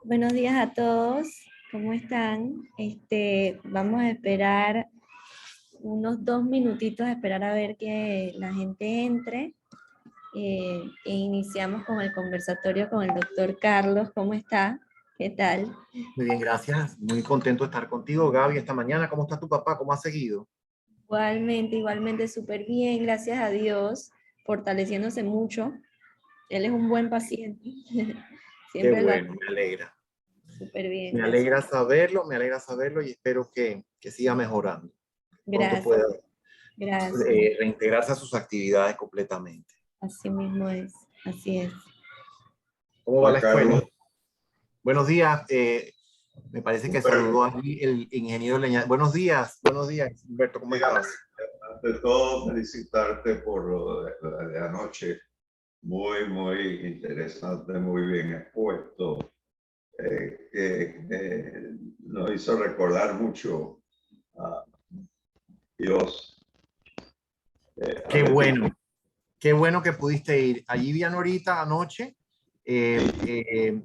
Buenos días a todos, ¿cómo están? Vamos a esperar unos 2 minutitos, a esperar a ver que la gente entre e iniciamos con el conversatorio con el doctor Carlos. ¿Cómo está? ¿Qué tal? Muy bien, gracias. Muy contento de estar contigo, Gaby, esta mañana. ¿Cómo está tu papá? ¿Cómo ha seguido? Igualmente, súper bien, gracias a Dios, fortaleciéndose mucho. Él es un buen paciente, Qué siempre lo ha bueno, me alegra. súper bien, Me gracias. alegra saberlo y espero que siga mejorando. Pronto Gracias, pueda gracias. reintegrarse a sus actividades completamente. Así mismo es, así es. ¿Cómo va Juan la escuela? Carlos, Buenos días. Me parece que saludó Humberto, allí el ingeniero Leña. Buenos días, Humberto, ¿cómo mira, estás? ante todo felicitarte por lo de anoche, muy interesante, muy bien expuesto, que nos hizo recordar mucho a Dios. A Qué ver, bueno. Qué bueno que pudiste ir. Allí vi a Norita anoche.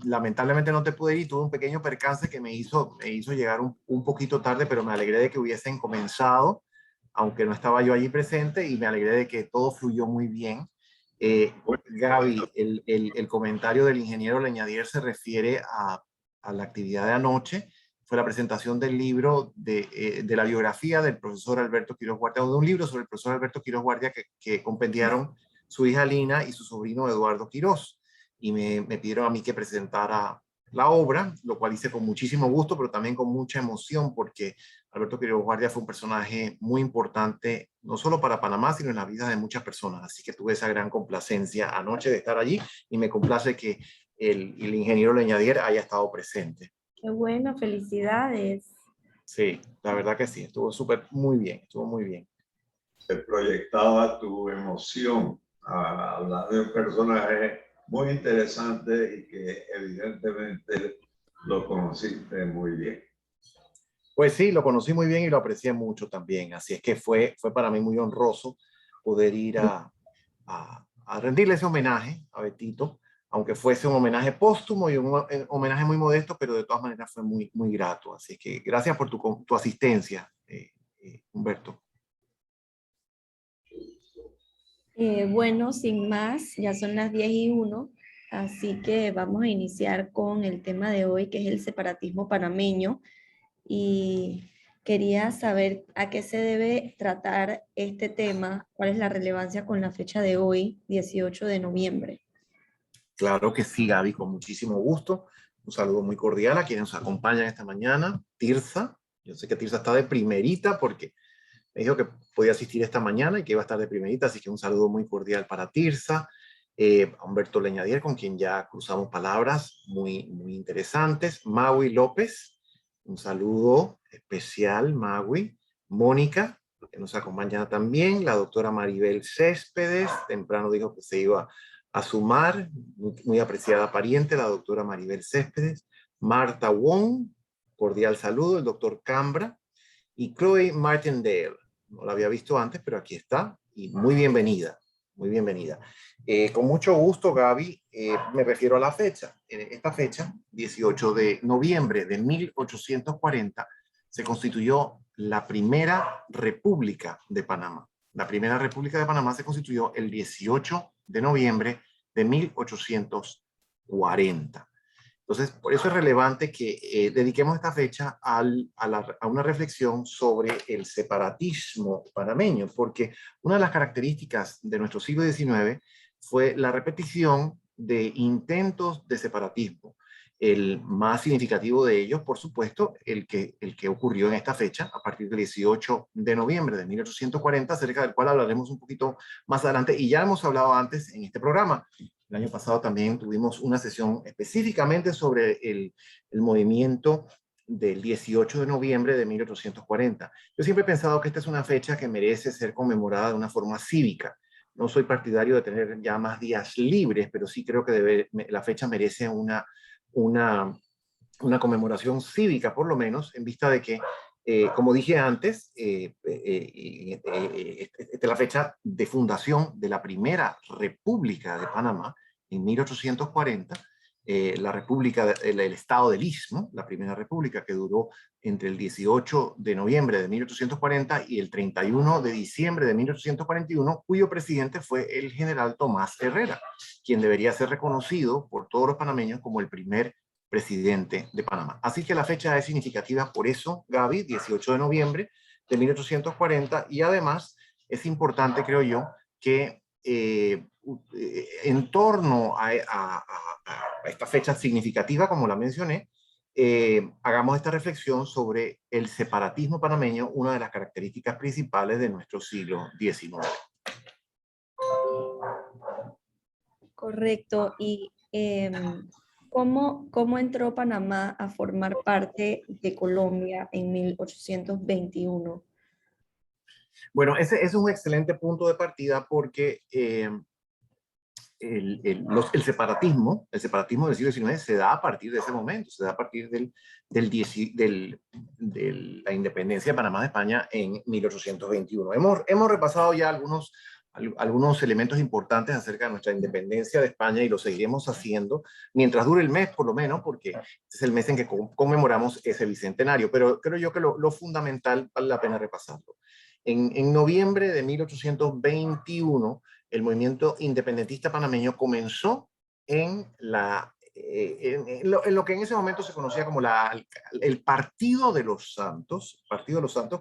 Lamentablemente no te pude ir. Tuve un pequeño percance que me hizo llegar un poquito tarde, pero me alegré de que hubiesen comenzado, aunque no estaba yo allí presente, y me alegré de que todo fluyó muy bien. Gaby, el comentario del ingeniero Leñadier se refiere a la actividad de anoche. Fue la presentación del libro de la biografía del profesor Alberto Quiroz Guardia, o de un libro sobre el profesor Alberto Quiroz Guardia que compendiaron su hija Lina y su sobrino Eduardo Quiroz. Y me pidieron a mí que presentara la obra, lo cual hice con muchísimo gusto, pero también con mucha emoción, porque Alberto Quiroz Guardia fue un personaje muy importante, no solo para Panamá, sino en la vida de muchas personas. Así que tuve esa gran complacencia anoche de estar allí y me complace que el ingeniero Leñadier haya estado presente. Qué bueno, felicidades. Sí, la verdad que sí, estuvo súper, muy bien, estuvo muy bien. se proyectaba tu emoción a hablar de un personaje muy interesante y que evidentemente lo conociste muy bien. Pues sí, lo conocí muy bien y lo aprecié mucho también, así es que fue para mí muy honroso poder ir a rendirle ese homenaje a Betito, aunque fuese un homenaje póstumo y un homenaje muy modesto, pero de todas maneras fue muy grato. Así que gracias por tu asistencia, Humberto. Bueno, sin más, ya son las 10:01, así que vamos a iniciar con el tema de hoy, que es el separatismo panameño. Y quería saber a qué se debe tratar este tema, cuál es la relevancia con la fecha de hoy, 18 de noviembre. Claro que sí, Gaby, con muchísimo gusto. Un saludo muy cordial a quienes nos acompañan esta mañana. Tirsa, yo sé que Tirsa está de primerita porque me dijo que podía asistir esta mañana y que iba a estar de primerita, así que un saludo muy cordial para Tirsa, a Humberto Leñadier, con quien ya cruzamos palabras muy interesantes, Maui López, un saludo especial, Maui, Mónica, que nos acompaña también, la doctora Maribel Céspedes, temprano dijo que se iba a sumar, muy apreciada pariente, la doctora Maribel Céspedes, Marta Wong, cordial saludo, el doctor Cambra, y Chloe Martindale. No la había visto antes, pero aquí está y muy bienvenida, muy bienvenida. Con mucho gusto, Gaby, me refiero a la fecha. Esta fecha, 18 de noviembre de 1840, se constituyó la primera República de Panamá. La primera República de Panamá se constituyó el 18 de noviembre de 1840. Entonces, por eso es relevante que dediquemos esta fecha a una reflexión sobre el separatismo panameño, porque una de las características de nuestro siglo XIX fue la repetición de intentos de separatismo. El más significativo de ellos, por supuesto, el que ocurrió en esta fecha, a partir del 18 de noviembre de 1840, acerca del cual hablaremos un poquito más adelante, y ya hemos hablado antes en este programa. El año pasado también tuvimos una sesión específicamente sobre el movimiento del 18 de noviembre de 1840. Yo siempre he pensado que esta es una fecha que merece ser conmemorada de una forma cívica. No soy partidario de tener ya más días libres, pero sí creo que la fecha merece una, una conmemoración cívica, por lo menos, en vista de que, como dije antes, esta es la fecha de fundación de la primera República de Panamá en 1840, la República, el Estado del Istmo, la primera república que duró entre el 18 de noviembre de 1840 y el 31 de diciembre de 1841, cuyo presidente fue el general Tomás Herrera, quien debería ser reconocido por todos los panameños como el primer presidente de Panamá. Así que la fecha es significativa por eso, Gaby, 18 de noviembre de 1840, y además es importante, creo yo, que en torno a esta fecha significativa, como la mencioné, hagamos esta reflexión sobre el separatismo panameño, una de las características principales de nuestro siglo XIX. Correcto. Y ¿cómo entró Panamá a formar parte de Colombia en 1821? Bueno, ese es un excelente punto de partida porque el separatismo del siglo XIX se da a partir de ese momento, se da a partir de la independencia de Panamá de España en 1821. Hemos repasado ya algunos elementos importantes acerca de nuestra independencia de España y lo seguiremos haciendo mientras dure el mes, por lo menos, porque es el mes en que conmemoramos ese bicentenario. Pero creo yo que lo fundamental vale la pena repasarlo. En noviembre de 1821, el movimiento independentista panameño comenzó en lo que en ese momento se conocía como el Partido de los Santos,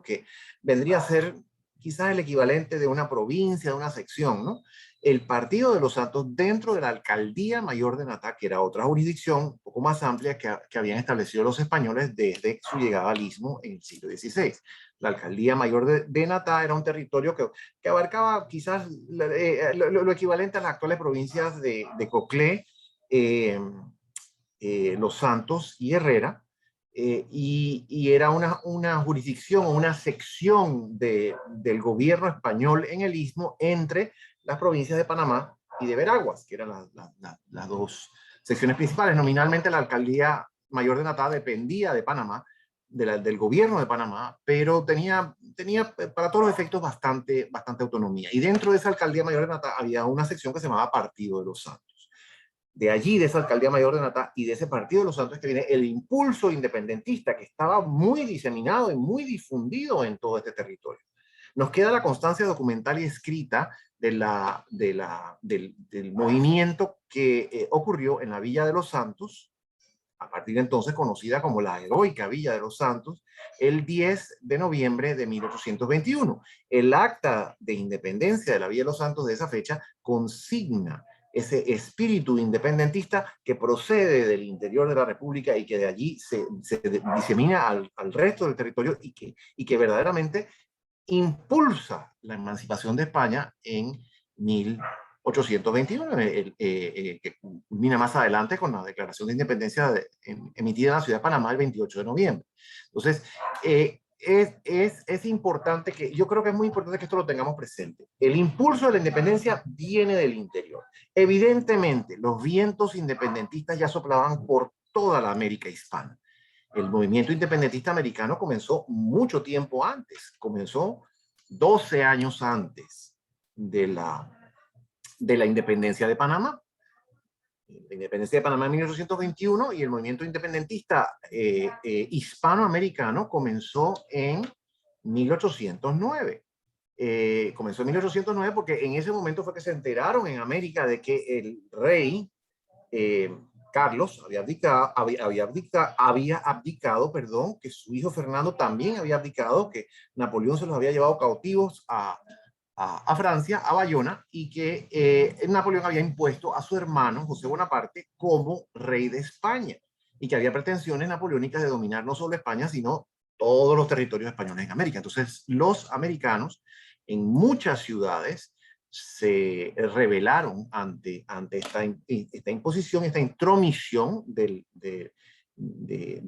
que vendría a ser quizás el equivalente de una provincia, de una sección, ¿no? El Partido de los Santos dentro de la Alcaldía Mayor de Natá, que era otra jurisdicción un poco más amplia que habían establecido los españoles desde su llegada al Istmo en el siglo XVI. La Alcaldía Mayor de Natá era un territorio que abarcaba quizás lo equivalente a las actuales provincias de Coclé, Los Santos y Herrera, y era una jurisdicción o una sección del gobierno español en el Istmo entre las provincias de Panamá y de Veraguas, que eran las dos secciones principales. Nominalmente la Alcaldía Mayor de Natá dependía de Panamá, del gobierno de Panamá, pero tenía para todos los efectos bastante autonomía. Y dentro de esa Alcaldía Mayor de Natá había una sección que se llamaba Partido de los Santos. De allí, de esa Alcaldía Mayor de Natá y de ese Partido de los Santos, que viene el impulso independentista que estaba muy diseminado y muy difundido en todo este territorio. Nos queda la constancia documental y escrita del movimiento que ocurrió en la Villa de los Santos, a partir de entonces conocida como la heroica Villa de los Santos, el 10 de noviembre de 1821. El acta de independencia de la Villa de los Santos de esa fecha consigna ese espíritu independentista que procede del interior de la República y que de allí se disemina al resto del territorio y que verdaderamente impulsa la emancipación de España en 1821, que culmina más adelante con la declaración de independencia emitida en la ciudad de Panamá el 28 de noviembre. Entonces, es importante yo creo que es muy importante que esto lo tengamos presente. El impulso de la independencia viene del interior. Evidentemente, los vientos independentistas ya soplaban por toda la América hispana. El movimiento independentista americano comenzó mucho tiempo antes, comenzó 12 años antes de la independencia de Panamá. La independencia de Panamá en 1821 y el movimiento independentista hispanoamericano comenzó en 1809. Comenzó en 1809 porque en ese momento fue que se enteraron en América de que el rey Carlos había abdicado, que su hijo Fernando también había abdicado, que Napoleón se los había llevado cautivos a Francia, a Bayona, y que Napoleón había impuesto a su hermano José Bonaparte como rey de España, y que había pretensiones napoleónicas de dominar no solo España, sino todos los territorios españoles en América. Entonces, los americanos en muchas ciudades se rebelaron ante esta imposición, esta intromisión del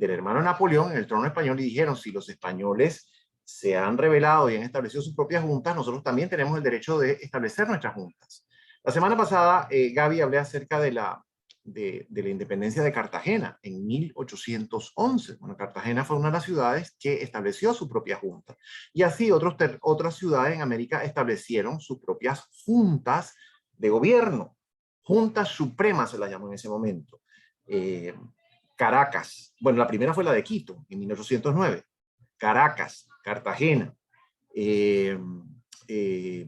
hermano Napoleón en el trono español, y dijeron: si los españoles se han rebelado y han establecido sus propias juntas, nosotros también tenemos el derecho de establecer nuestras juntas. La semana pasada, Gaby, hablé acerca de la independencia de Cartagena en 1811. Bueno, Cartagena fue una de las ciudades que estableció su propia junta. Y así otras ciudades en América establecieron sus propias juntas de gobierno. Juntas supremas se las llamó en ese momento. Caracas, bueno, la primera fue la de Quito, en 1809, Caracas, Cartagena,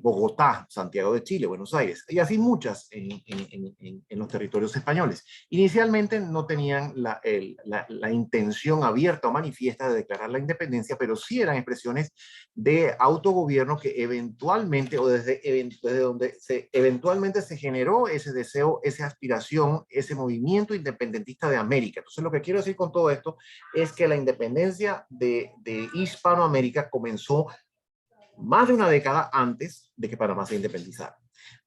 Bogotá, Santiago de Chile, Buenos Aires, y así muchas en los territorios españoles. Inicialmente no tenían la intención abierta o manifiesta de declarar la independencia, pero sí eran expresiones de autogobierno que eventualmente, o desde donde eventualmente se generó ese deseo, esa aspiración, ese movimiento independentista de América. Entonces, lo que quiero decir con todo esto es que la independencia de Hispanoamérica comenzó más de una década antes de que Panamá se independizara.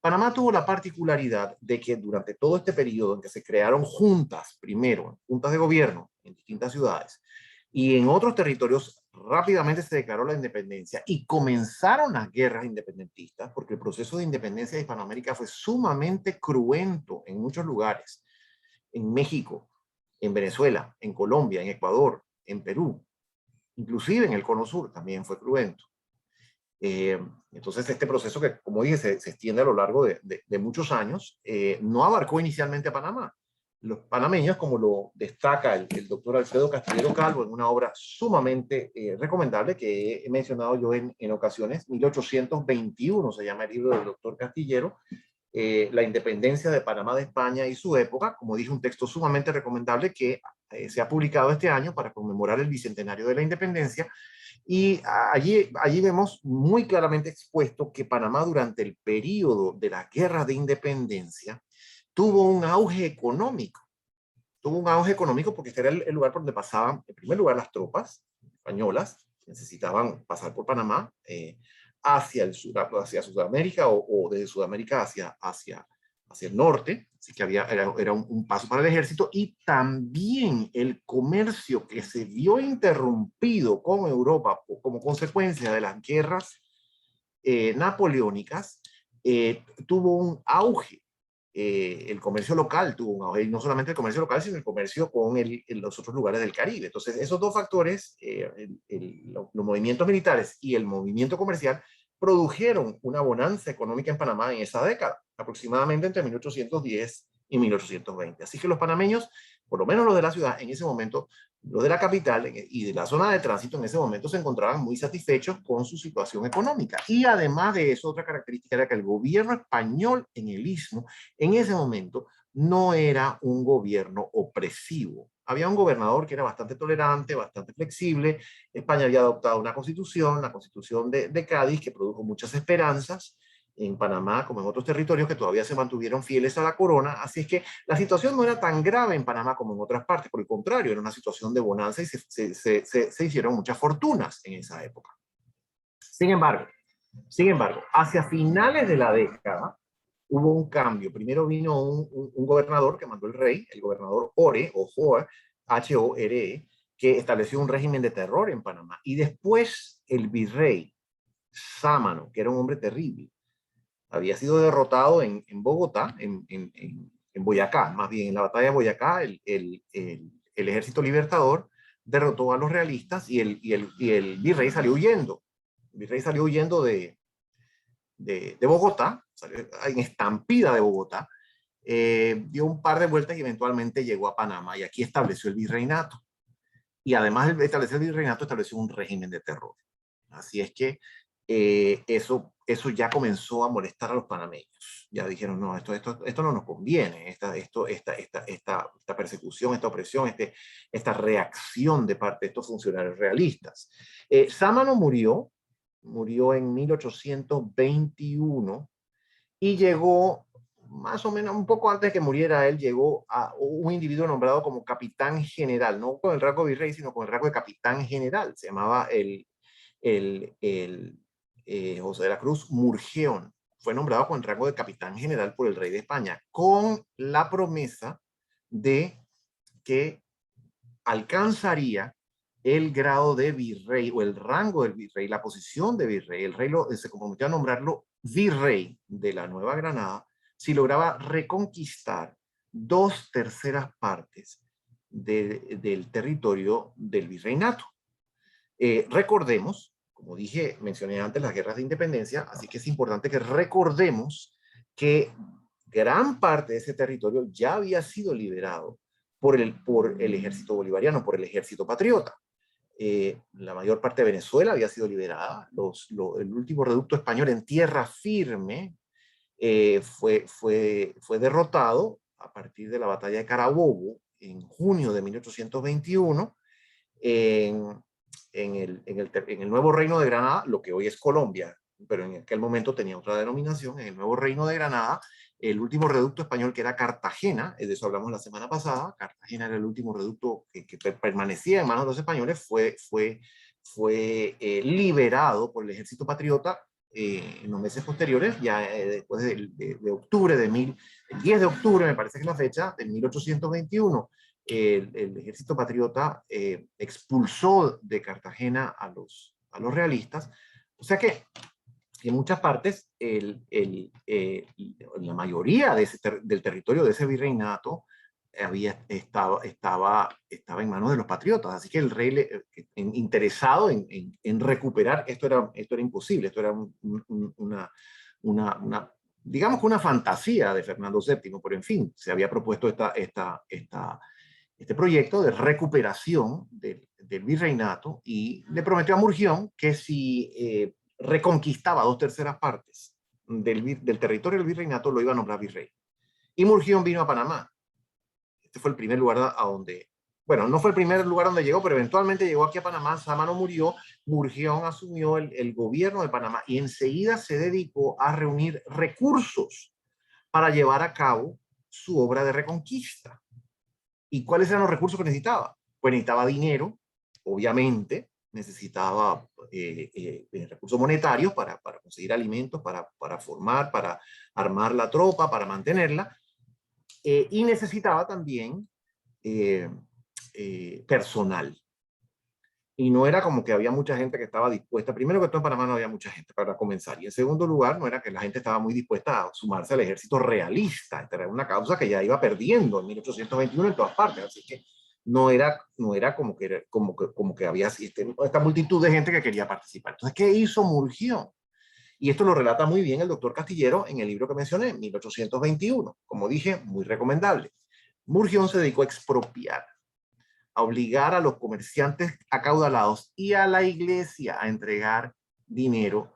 Panamá tuvo la particularidad de que durante todo este periodo en que se crearon juntas, primero, juntas de gobierno en distintas ciudades, y en otros territorios rápidamente se declaró la independencia y comenzaron las guerras independentistas, porque el proceso de independencia de Hispanoamérica fue sumamente cruento en muchos lugares, en México, en Venezuela, en Colombia, en Ecuador, en Perú, inclusive en el Cono Sur también fue cruento. Entonces, este proceso que, como dije, se extiende a lo largo de muchos años, no abarcó inicialmente a Panamá. Los panameños, como lo destaca el doctor Alfredo Castillero Calvo en una obra sumamente recomendable que he mencionado yo en ocasiones, 1821 se llama el libro del doctor Castillero, La independencia de Panamá de España y su época, como dije, un texto sumamente recomendable que se ha publicado este año para conmemorar el bicentenario de la independencia. Y allí vemos muy claramente expuesto que Panamá durante el periodo de las guerras de independencia tuvo un auge económico. Tuvo un auge económico porque este era el lugar por donde pasaban, en primer lugar, las tropas españolas, que necesitaban pasar por Panamá hacia Sudamérica o desde Sudamérica hacia el norte. Así que era un paso para el ejército, y también el comercio que se vio interrumpido con Europa como consecuencia de las guerras napoleónicas tuvo un auge. El comercio local tuvo un auge, y no solamente el comercio local, sino el comercio con los otros lugares del Caribe. Entonces, esos dos factores, los movimientos militares y el movimiento comercial, produjeron una bonanza económica en Panamá en esa década, aproximadamente entre 1810 y 1820. Así que los panameños, por lo menos los de la ciudad, en ese momento, los de la capital y de la zona de tránsito, en ese momento se encontraban muy satisfechos con su situación económica. Y además de eso, otra característica era que el gobierno español en el Istmo, en ese momento, no era un gobierno opresivo. Había un gobernador que era bastante tolerante, bastante flexible. España había adoptado una constitución, la constitución de Cádiz, que produjo muchas esperanzas en Panamá como en otros territorios que todavía se mantuvieron fieles a la corona. Así es que la situación no era tan grave en Panamá como en otras partes, por el contrario, era una situación de bonanza y se hicieron muchas fortunas en esa época. Sin embargo, hacia finales de la década hubo un cambio. Primero vino un gobernador que mandó el rey, el gobernador Ore, o Joa, H-O-R-E, que estableció un régimen de terror en Panamá. Y después el virrey Sámano, que era un hombre terrible, había sido derrotado en Bogotá, en Boyacá, más bien en la batalla de Boyacá, el ejército libertador derrotó a los realistas y el virrey salió huyendo. El virrey salió huyendo de Bogotá, salió en estampida de Bogotá, dio un par de vueltas y eventualmente llegó a Panamá, y aquí estableció el virreinato. Y además de establecer el virreinato, estableció un régimen de terror. Así es que eso ya comenzó a molestar a los panameños. Ya dijeron, no, esto no nos conviene, esta persecución, esta opresión, esta reacción de parte de estos funcionarios realistas. Sámano murió en 1821 y llegó, más o menos un poco antes de que muriera él, llegó a un individuo nombrado como capitán general, no con el rango de virrey, sino con el rango de capitán general. Se llamaba José de la Cruz Murgeón. Fue nombrado con el rango de capitán general por el rey de España, con la promesa de que alcanzaría el grado de virrey o el rango del virrey, la posición de virrey. El rey se comprometió a nombrarlo virrey de la Nueva Granada si lograba reconquistar 2/3 partes del territorio del virreinato. Recordemos, como dije, mencioné antes las guerras de independencia, así que es importante que recordemos que gran parte de ese territorio ya había sido liberado por el ejército bolivariano, por el ejército patriota. La mayor parte de Venezuela había sido liberada. El último reducto español en tierra firme fue derrotado a partir de la batalla de Carabobo en junio de 1821 en el nuevo Reino de Granada, lo que hoy es Colombia, pero en aquel momento tenía otra denominación. En el nuevo Reino de Granada, el último reducto español, que era Cartagena, de eso hablamos la semana pasada, Cartagena era el último reducto que permanecía en manos de los españoles, fue liberado por el ejército patriota en los meses posteriores, ya después de octubre, el 10 de octubre me parece que es la fecha, de 1821. El ejército patriota expulsó de Cartagena a los realistas. O sea que en muchas partes la mayoría del territorio de ese virreinato estaba en manos de los patriotas. Así que el rey, interesado en recuperar, esto era imposible, esto era digamos que una fantasía de Fernando VII, pero en fin, se había propuesto este proyecto de recuperación del virreinato, y le prometió a Murgión que si reconquistaba 2/3 partes del territorio del virreinato, lo iba a nombrar virrey. Y Murgión vino a Panamá. Este fue el primer lugar a donde, bueno, no fue el primer lugar donde llegó, pero eventualmente llegó aquí a Panamá. Sámano murió, Murgión asumió el gobierno de Panamá y enseguida se dedicó a reunir recursos para llevar a cabo su obra de reconquista. ¿Y cuáles eran los recursos que necesitaba? Pues necesitaba dinero, obviamente, necesitaba recursos monetarios para conseguir alimentos, para formar, para armar la tropa, para mantenerla, y necesitaba también personal. Y no era como que había mucha gente que estaba dispuesta. Primero que todo, en Panamá no había mucha gente para comenzar. Y en segundo lugar, no era que la gente estaba muy dispuesta a sumarse al ejército realista. Esta era una causa que ya iba perdiendo en 1821 en todas partes. Así que no era como que había esta multitud de gente que quería participar. Entonces, ¿qué hizo Murgión? Y esto lo relata muy bien el doctor Castillero en el libro que mencioné, 1821. Como dije, muy recomendable. Murgión se dedicó a expropiar, a obligar a los comerciantes acaudalados y a la iglesia a entregar dinero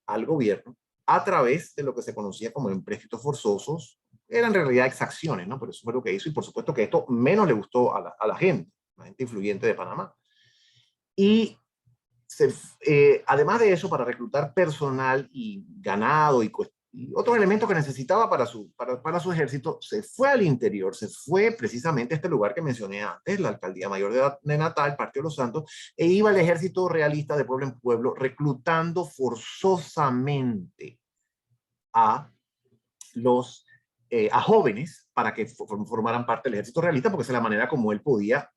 al gobierno a través de lo que se conocía como empréstitos forzosos. Eran en realidad exacciones, ¿no? Pero eso fue lo que hizo, y por supuesto que esto menos le gustó a la gente influyente de Panamá. Y además de eso, para reclutar personal y ganado y otros elementos que necesitaba para su ejército, se fue al interior, se fue precisamente a este lugar que mencioné antes, la Alcaldía Mayor de Natal, Partido de los Santos, e iba al ejército realista de pueblo en pueblo, reclutando forzosamente a jóvenes para que formaran parte del ejército realista, porque esa es la manera como él podía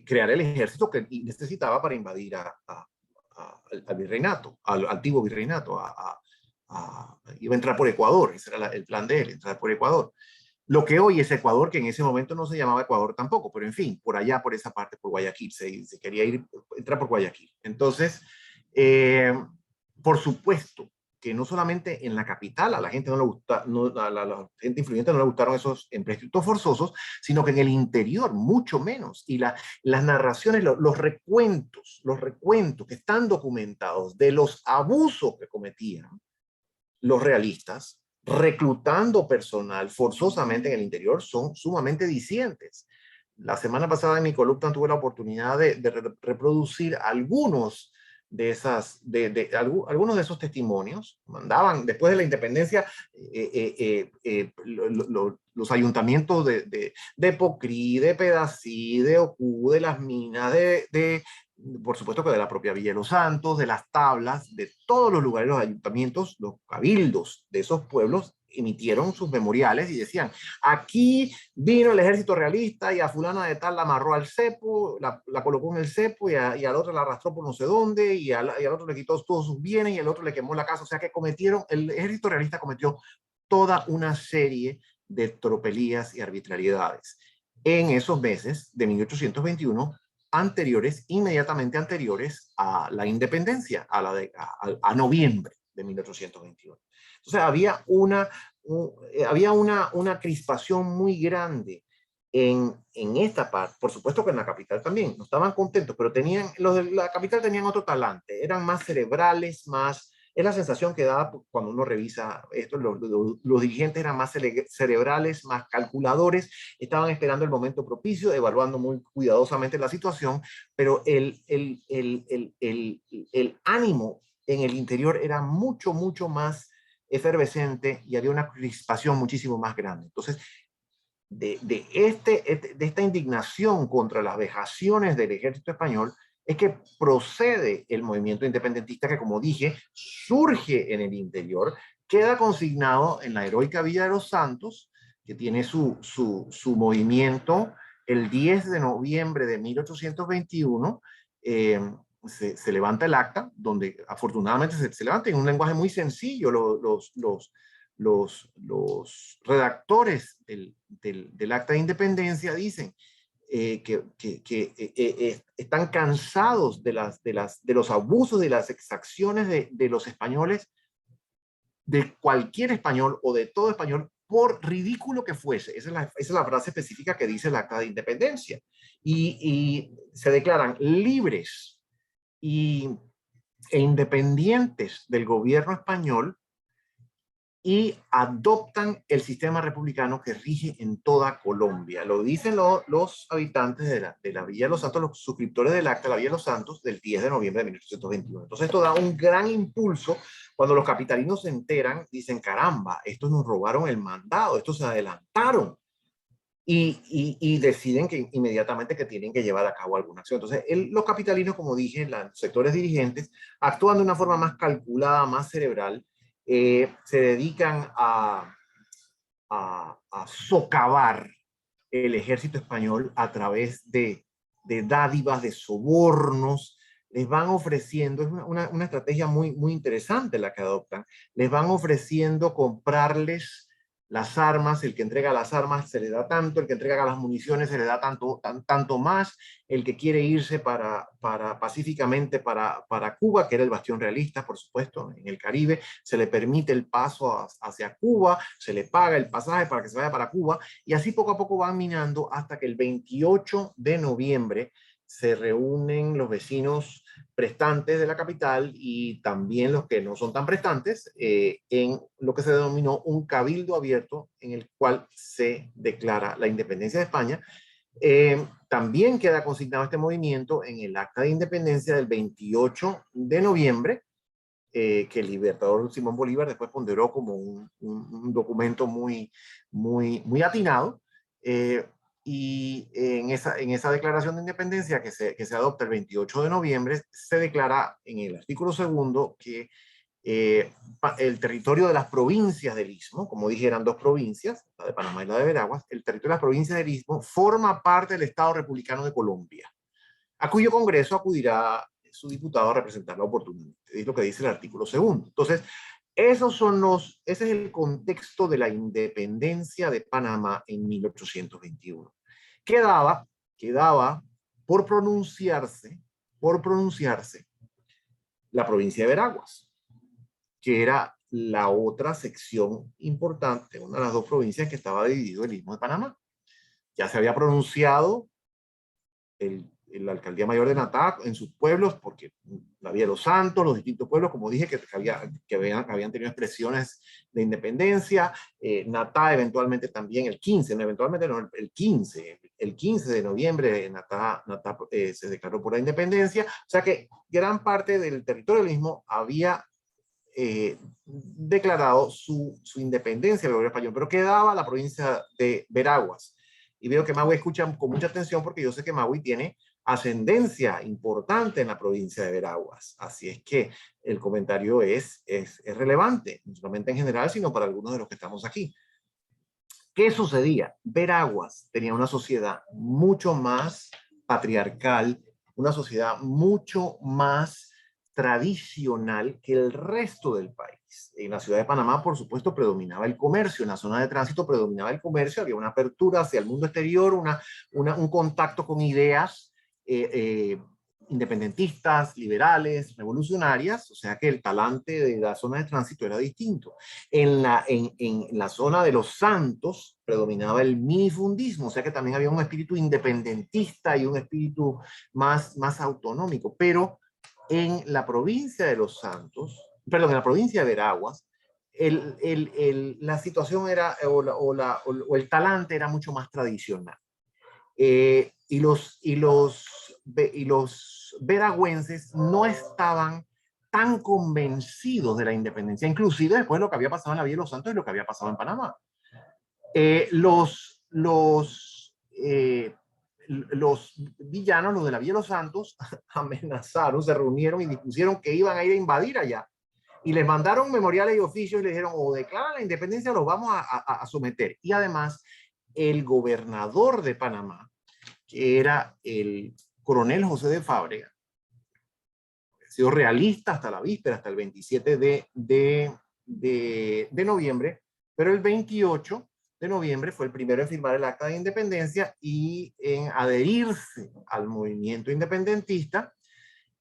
crear el ejército que necesitaba para invadir al virreinato, al antiguo virreinato, iba a entrar por Ecuador. Ese era el plan de él, entrar por Ecuador. Lo que hoy es Ecuador, que en ese momento no se llamaba Ecuador tampoco, pero en fin, por allá, por esa parte, por Guayaquil, se quería entrar por Guayaquil. Entonces, por supuesto que no solamente en la capital a la gente no le gusta, a la gente influyente no le gustaron esos empréstitos forzosos, sino que en el interior mucho menos. Y las narraciones, los recuentos que están documentados de los abusos que cometían los realistas reclutando personal forzosamente en el interior son sumamente dicientes. La semana pasada en mi columna tuve la oportunidad de reproducir algunos de algunos de esos testimonios. Mandaban, después de la independencia, los ayuntamientos de Pocrí, de Pedací, de Ocú, de Las Minas, por supuesto que de la propia Villa de los Santos, de Las Tablas, de todos los lugares, los ayuntamientos, los cabildos de esos pueblos emitieron sus memoriales y decían: aquí vino el ejército realista y a fulana de tal la amarró al cepo, la colocó en el cepo y al otro la arrastró por no sé dónde y al otro le quitó todos sus bienes y al otro le quemó la casa. O sea que el ejército realista cometió toda una serie de tropelías y arbitrariedades en esos meses de 1821 inmediatamente anteriores a la independencia, a noviembre de 1821. Entonces había una crispación muy grande en esta parte, por supuesto que en la capital también, no estaban contentos, pero tenían, los de la capital tenían otro talante, eran más cerebrales, más, es la sensación que da cuando uno revisa esto, los dirigentes eran más cerebrales, más calculadores, estaban esperando el momento propicio, evaluando muy cuidadosamente la situación, pero el ánimo en el interior era mucho, mucho más efervescente y había una crispación muchísimo más grande. Entonces, de esta indignación contra las vejaciones del ejército español es que procede el movimiento independentista que, como dije, surge en el interior, queda consignado en la heroica Villa de los Santos, que tiene su movimiento el 10 de noviembre de 1821, se levanta el acta, donde afortunadamente se levanta en un lenguaje muy sencillo. Los redactores del acta de independencia dicen que están cansados de los abusos, de las exacciones de los españoles, de cualquier español o de todo español, por ridículo que fuese. Esa es la frase específica que dice el acta de independencia. Y se declaran libres e independientes del gobierno español y adoptan el sistema republicano que rige en toda Colombia. Lo dicen los habitantes de la Villa de los Santos, los suscriptores del acta de la Villa de los Santos del 10 de noviembre de 1821. Entonces esto da un gran impulso. Cuando los capitalinos se enteran, dicen, caramba, estos nos robaron el mandado, estos se adelantaron. Y deciden que inmediatamente que tienen que llevar a cabo alguna acción. Entonces, los capitalinos, como dije, los sectores dirigentes, actúan de una forma más calculada, más cerebral, se dedican a socavar el ejército español a través de dádivas, de sobornos. Les van ofreciendo, es una estrategia muy interesante la que adoptan, les van ofreciendo comprarles las armas. El que entrega las armas se le da tanto, el que entrega las municiones se le da tanto más, el que quiere irse pacíficamente para Cuba, que era el bastión realista, por supuesto, en el Caribe, se le permite el paso hacia Cuba, se le paga el pasaje para que se vaya para Cuba, y así poco a poco van minando hasta que el 28 de noviembre se reúnen los vecinos prestantes de la capital y también los que no son tan prestantes en lo que se denominó un cabildo abierto, en el cual se declara la independencia de España. También queda consignado este movimiento en el acta de independencia del 28 de noviembre, que el libertador Simón Bolívar después ponderó como un documento muy atinado. Y en esa declaración de independencia que se adopta el 28 de noviembre, se declara en el artículo segundo que el territorio de las provincias del Istmo, como dije, eran dos provincias, la de Panamá y la de Veraguas, el territorio de las provincias del Istmo forma parte del Estado Republicano de Colombia, a cuyo Congreso acudirá su diputado a representarla oportunamente. Es lo que dice el artículo segundo. Entonces, ese es el contexto de la independencia de Panamá en 1821. Quedaba por pronunciarse la provincia de Veraguas, que era la otra sección importante, una de las dos provincias que estaba dividido el Istmo de Panamá. Ya se había pronunciado la alcaldía mayor de Natá en sus pueblos, porque la Villa de los Santos, los distintos pueblos, como dije, que habían tenido expresiones de independencia. Natá eventualmente también el 15, no, eventualmente no, el 15 de noviembre Natá se declaró por la independencia. O sea que gran parte del territorio del Istmo había declarado su independencia del gobierno español, pero quedaba la provincia de Veraguas. Y veo que Magui escucha con mucha atención, porque yo sé que Magui tiene ascendencia importante en la provincia de Veraguas. Así es que el comentario es relevante, no solamente en general, sino para algunos de los que estamos aquí. ¿Qué sucedía? Veraguas tenía una sociedad mucho más patriarcal, una sociedad mucho más tradicional que el resto del país. En la ciudad de Panamá, por supuesto, predominaba el comercio, en la zona de tránsito predominaba el comercio, había una apertura hacia el mundo exterior, un contacto con ideas independentistas, liberales, revolucionarias, o sea que el talante de la zona de tránsito era distinto. En la zona de Los Santos predominaba el minifundismo, o sea que también había un espíritu independentista y un espíritu más autonómico, pero en la provincia de Los Santos, perdón, en la provincia de Veraguas, la situación era, o el talante era mucho más tradicional. Y los veragüenses no estaban tan convencidos de la independencia, inclusive después de lo que había pasado en la Villa de los Santos y lo que había pasado en Panamá. Los villanos, los de la Villa de los Santos, amenazaron, se reunieron y dispusieron que iban a ir a invadir allá. Y les mandaron memoriales y oficios y les dijeron, o declaran la independencia o los vamos a someter. Y además, el gobernador de Panamá, que era el coronel José de Fábrega, ha sido realista hasta la víspera, hasta el 27 de noviembre, pero el 28 de noviembre fue el primero en firmar el acta de independencia y en adherirse al movimiento independentista,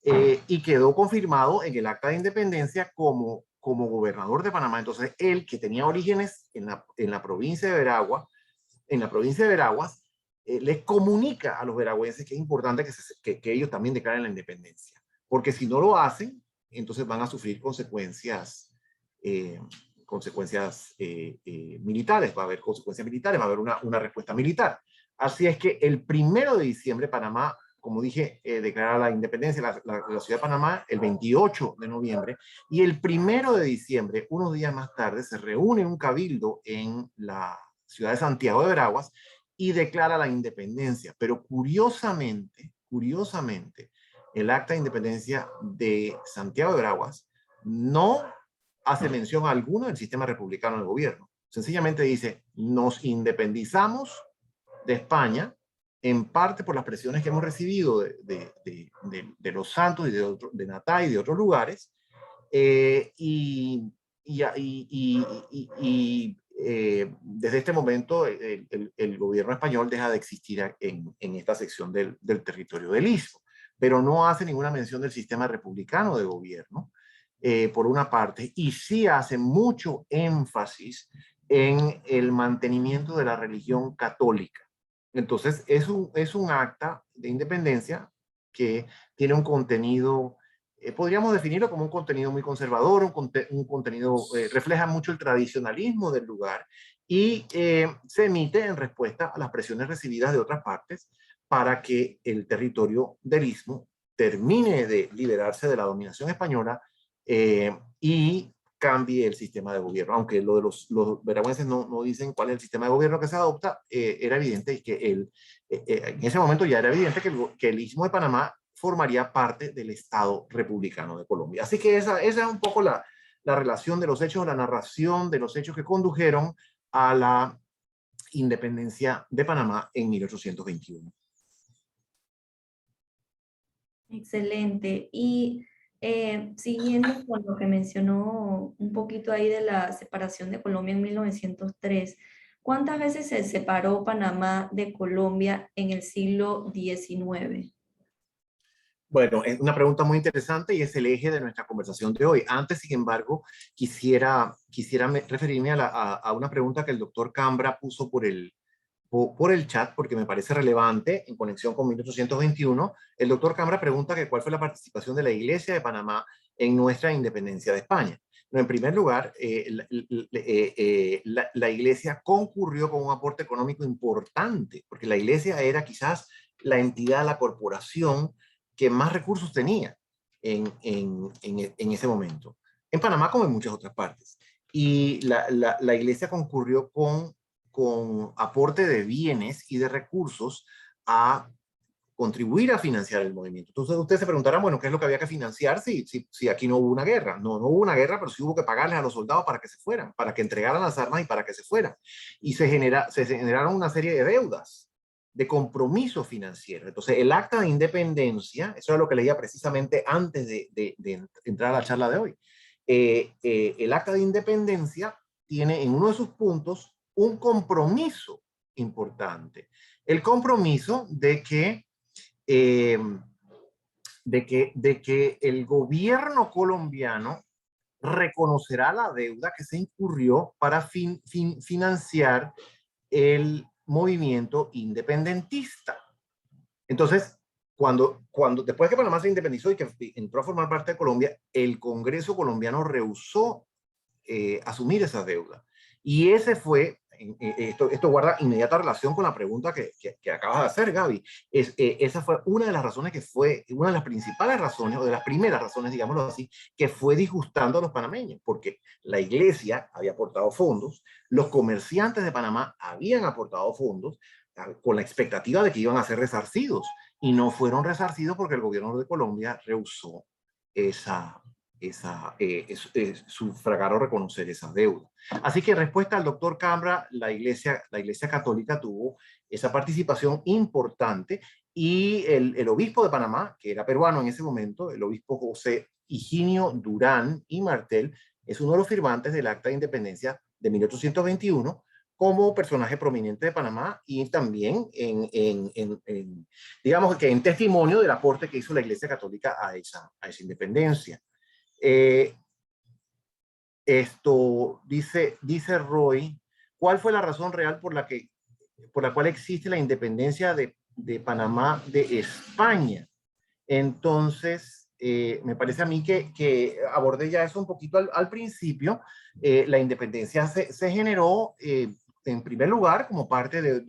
y quedó confirmado en el acta de independencia como gobernador de Panamá. Entonces, él, que tenía orígenes en la provincia de Veraguas, les comunica a los veragüenses que es importante que ellos también declaren la independencia, porque si no lo hacen, entonces van a sufrir consecuencias militares, va a haber consecuencias militares, va a haber una respuesta militar. Así es que el 1 de diciembre Panamá, como dije, declara la independencia, la ciudad de Panamá, el 28 de noviembre, y el 1 de diciembre, unos días más tarde, se reúne un cabildo en la ciudad de Santiago de Veraguas y declara la independencia. Pero curiosamente, el acta de independencia de Santiago de Veraguas no hace mención alguna del sistema republicano de gobierno. Sencillamente dice, nos independizamos de España, en parte por las presiones que hemos recibido de Los Santos y de Natá y de otros lugares, desde este momento el gobierno español deja de existir en esta sección del territorio del Istmo, pero no hace ninguna mención del sistema republicano de gobierno, por una parte, y sí hace mucho énfasis en el mantenimiento de la religión católica. Entonces, es un acta de independencia que tiene un contenido, podríamos definirlo como un contenido muy conservador, un contenido, refleja mucho el tradicionalismo del lugar y se emite en respuesta a las presiones recibidas de otras partes para que el territorio del Istmo termine de liberarse de la dominación española y cambie el sistema de gobierno. Aunque lo de los veragüenses no dicen cuál es el sistema de gobierno que se adopta, era evidente que en ese momento ya era evidente que el Istmo de Panamá formaría parte del Estado republicano de Colombia. Así que esa es un poco la relación de los hechos, la narración de los hechos que condujeron a la independencia de Panamá en 1821. Excelente. Y siguiendo con lo que mencionó un poquito ahí de la separación de Colombia en 1903, ¿cuántas veces se separó Panamá de Colombia en el siglo XIX? Bueno, es una pregunta muy interesante y es el eje de nuestra conversación de hoy. Antes, sin embargo, quisiera referirme a una pregunta que el doctor Cambra puso por el chat, porque me parece relevante en conexión con 1821. El doctor Cambra pregunta que cuál fue la participación de la Iglesia de Panamá en nuestra independencia de España. En primer lugar, la Iglesia concurrió con un aporte económico importante, porque la Iglesia era quizás la entidad, la corporación que más recursos tenía en ese momento. En Panamá como en muchas otras partes. Y la Iglesia concurrió con aporte de bienes y de recursos a contribuir a financiar el movimiento. Entonces ustedes se preguntarán, bueno, ¿qué es lo que había que financiar si aquí no hubo una guerra? No hubo una guerra, pero sí hubo que pagarles a los soldados para que se fueran, para que entregaran las armas y para que se fueran. Y se generaron una serie de deudas, de compromisos financieros. Entonces el acta de independencia, eso es lo que leía precisamente antes de entrar a la charla de hoy, el acta de independencia tiene en uno de sus puntos un compromiso importante. El compromiso de que de que el gobierno colombiano reconocerá la deuda que se incurrió para financiar el movimiento independentista. Entonces, después que Panamá se independizó y que entró a formar parte de Colombia, el Congreso colombiano rehusó asumir esa deuda. Y ese fue, esto guarda inmediata relación con la pregunta que acabas de hacer, Gaby. Esa fue una de las razones que fue, una de las principales razones, o de las primeras razones, digámoslo así, que fue disgustando a los panameños, porque la iglesia había aportado fondos, los comerciantes de Panamá habían aportado fondos con la expectativa de que iban a ser resarcidos, y no fueron resarcidos porque el gobierno de Colombia rehusó sufragar o reconocer esa deuda. Así que en respuesta al doctor Cambra, la iglesia católica tuvo esa participación importante, y el obispo de Panamá, que era peruano en ese momento, el obispo José Higinio Durán y Martel, es uno de los firmantes del Acta de Independencia de 1821, como personaje prominente de Panamá, y también digamos que en testimonio del aporte que hizo la Iglesia Católica a esa independencia. Esto dice Roy, ¿cuál fue la razón real por la cual existe la independencia de Panamá de España? Entonces, me parece a mí que abordé ya eso un poquito al principio. La independencia se generó, en primer lugar, como parte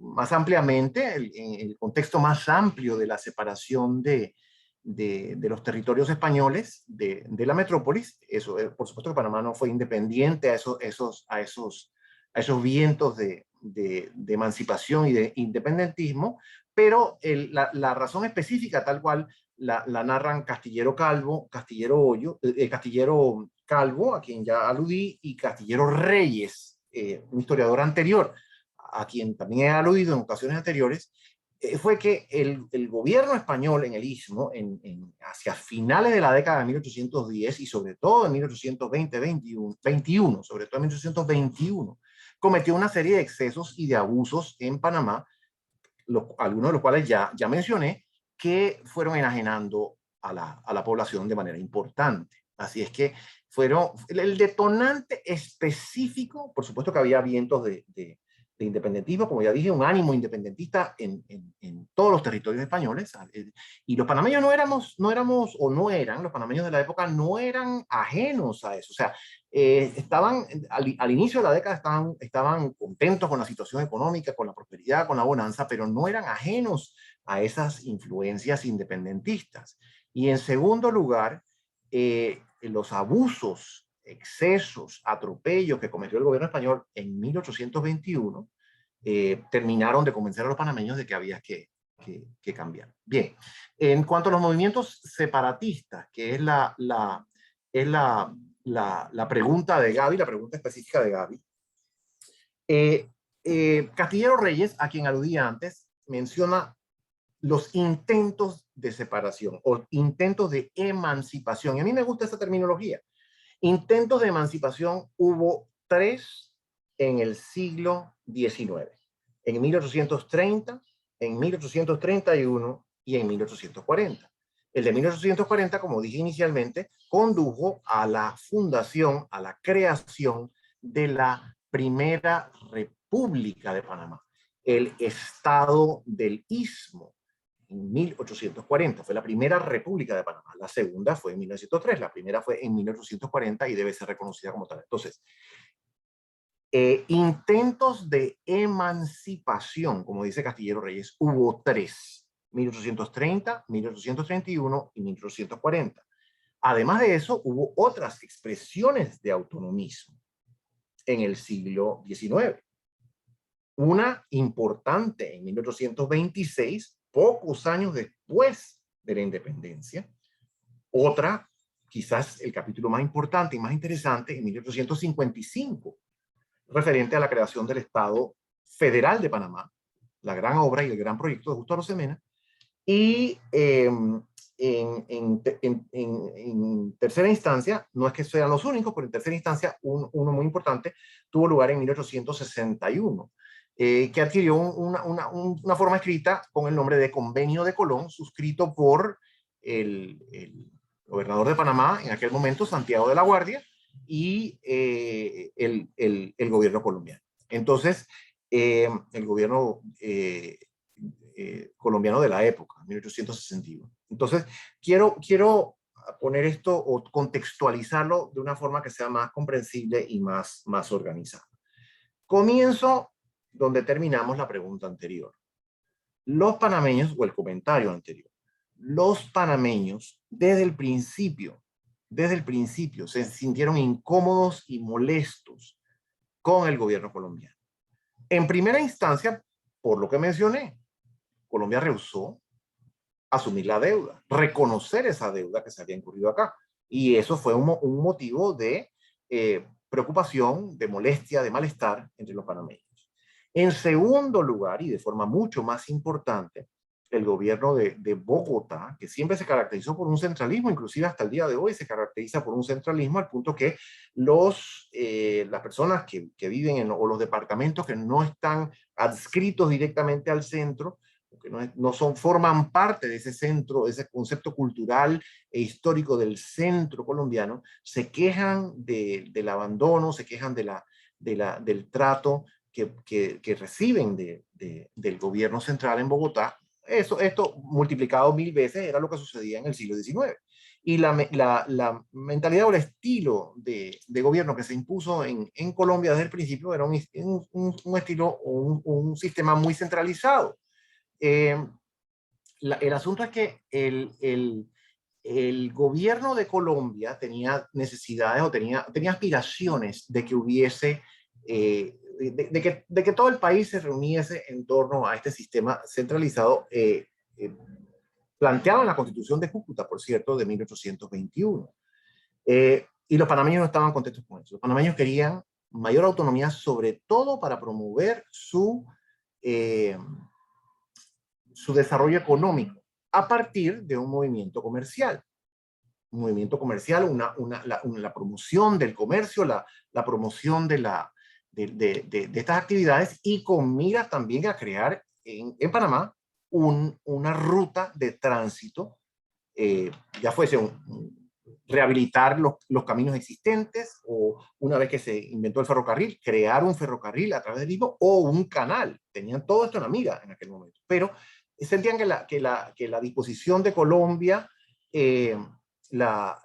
más ampliamente, en el contexto más amplio de la separación de los territorios españoles de la metrópolis. Eso, por supuesto que Panamá no fue independiente a esos vientos de emancipación y de independentismo, pero la razón específica, tal cual la narran Castillero Calvo, Castillero Calvo, a quien ya aludí, y Castillero Reyes, un historiador anterior, a quien también he aludido en ocasiones anteriores, fue que el gobierno español en el Istmo, hacia finales de la década de 1810 y sobre todo en 1820-21, sobre todo en 1821, cometió una serie de excesos y de abusos en Panamá, algunos de los cuales ya mencioné, que fueron enajenando a la población de manera importante. Así es que fueron el detonante específico. Por supuesto que había vientos de independentismo, como ya dije, un ánimo independentista en todos los territorios españoles, y los panameños los panameños de la época no eran ajenos a eso. O sea, estaban al inicio de la década estaban contentos con la situación económica, con la prosperidad, con la bonanza, pero no eran ajenos a esas influencias independentistas. Y en segundo lugar, los abusos, excesos, atropellos que cometió el gobierno español en 1821 terminaron de convencer a los panameños de que había que cambiar. Bien, en cuanto a los movimientos separatistas, que es la pregunta de Gaby, la pregunta específica de Gaby, Castillero Reyes, a quien aludía antes, menciona los intentos de separación o intentos de emancipación. Y a mí me gusta esa terminología. Intentos de emancipación hubo 3 en el siglo XIX, en 1830, en 1831 y en 1840. El de 1840, como dije inicialmente, condujo a la fundación, a la creación de la primera República de Panamá, el Estado del Istmo. En 1840 fue la primera República de Panamá. La segunda fue en 1903, la primera fue en 1840 y debe ser reconocida como tal. Entonces, intentos de emancipación, como dice Castillero Reyes, hubo 3: 1830, 1831 y 1840. Además de eso, hubo otras expresiones de autonomismo en el siglo XIX. Una importante en 1826, pocos años después de la independencia. Otra, quizás el capítulo más importante y más interesante, en 1855, referente a la creación del Estado Federal de Panamá, la gran obra y el gran proyecto de Justo Arosemena. Y en tercera instancia, no es que sean los únicos, pero en tercera instancia, uno muy importante tuvo lugar en 1861. que adquirió una forma escrita con el nombre de Convenio de Colón, suscrito por el gobernador de Panamá, en aquel momento, Santiago de la Guardia, y el gobierno colombiano. Entonces, el gobierno colombiano de la época, 1861. Entonces, quiero poner esto o contextualizarlo de una forma que sea más comprensible y más organizada. Comienzo donde terminamos la pregunta anterior. Los panameños, o el comentario anterior, los panameños desde el principio se sintieron incómodos y molestos con el gobierno colombiano. En primera instancia, por lo que mencioné, Colombia rehusó asumir la deuda, reconocer esa deuda que se había incurrido acá. Y eso fue un motivo de preocupación, de molestia, de malestar entre los panameños. En segundo lugar, y de forma mucho más importante, el gobierno de Bogotá, que siempre se caracterizó por un centralismo, inclusive hasta el día de hoy se caracteriza por un centralismo, al punto que las personas que viven o los departamentos que no están adscritos directamente al centro, que forman parte de ese centro, de ese concepto cultural e histórico del centro colombiano, se quejan del abandono, se quejan del trato que reciben del gobierno central en Bogotá. Esto multiplicado 1000 veces era lo que sucedía en el siglo XIX. Y la mentalidad o el estilo de gobierno que se impuso en Colombia desde el principio era un estilo o un sistema muy centralizado. El asunto es que el gobierno de Colombia tenía necesidades o tenía aspiraciones de que hubiese, de que todo el país se reuniese en torno a este sistema centralizado planteado en la Constitución de Cúcuta, por cierto, de 1821. Y los panameños no estaban contentos con eso. Los panameños querían mayor autonomía, sobre todo para promover su desarrollo económico a partir de un movimiento comercial. Un movimiento comercial, la promoción del comercio, la promoción de estas actividades, y con miras también a crear en Panamá una ruta de tránsito, ya fuese rehabilitar los caminos existentes, o una vez que se inventó el ferrocarril, crear un ferrocarril a través del mismo, o un canal. Tenían todo esto en la mira en aquel momento. Pero sentían que la disposición de Colombia, la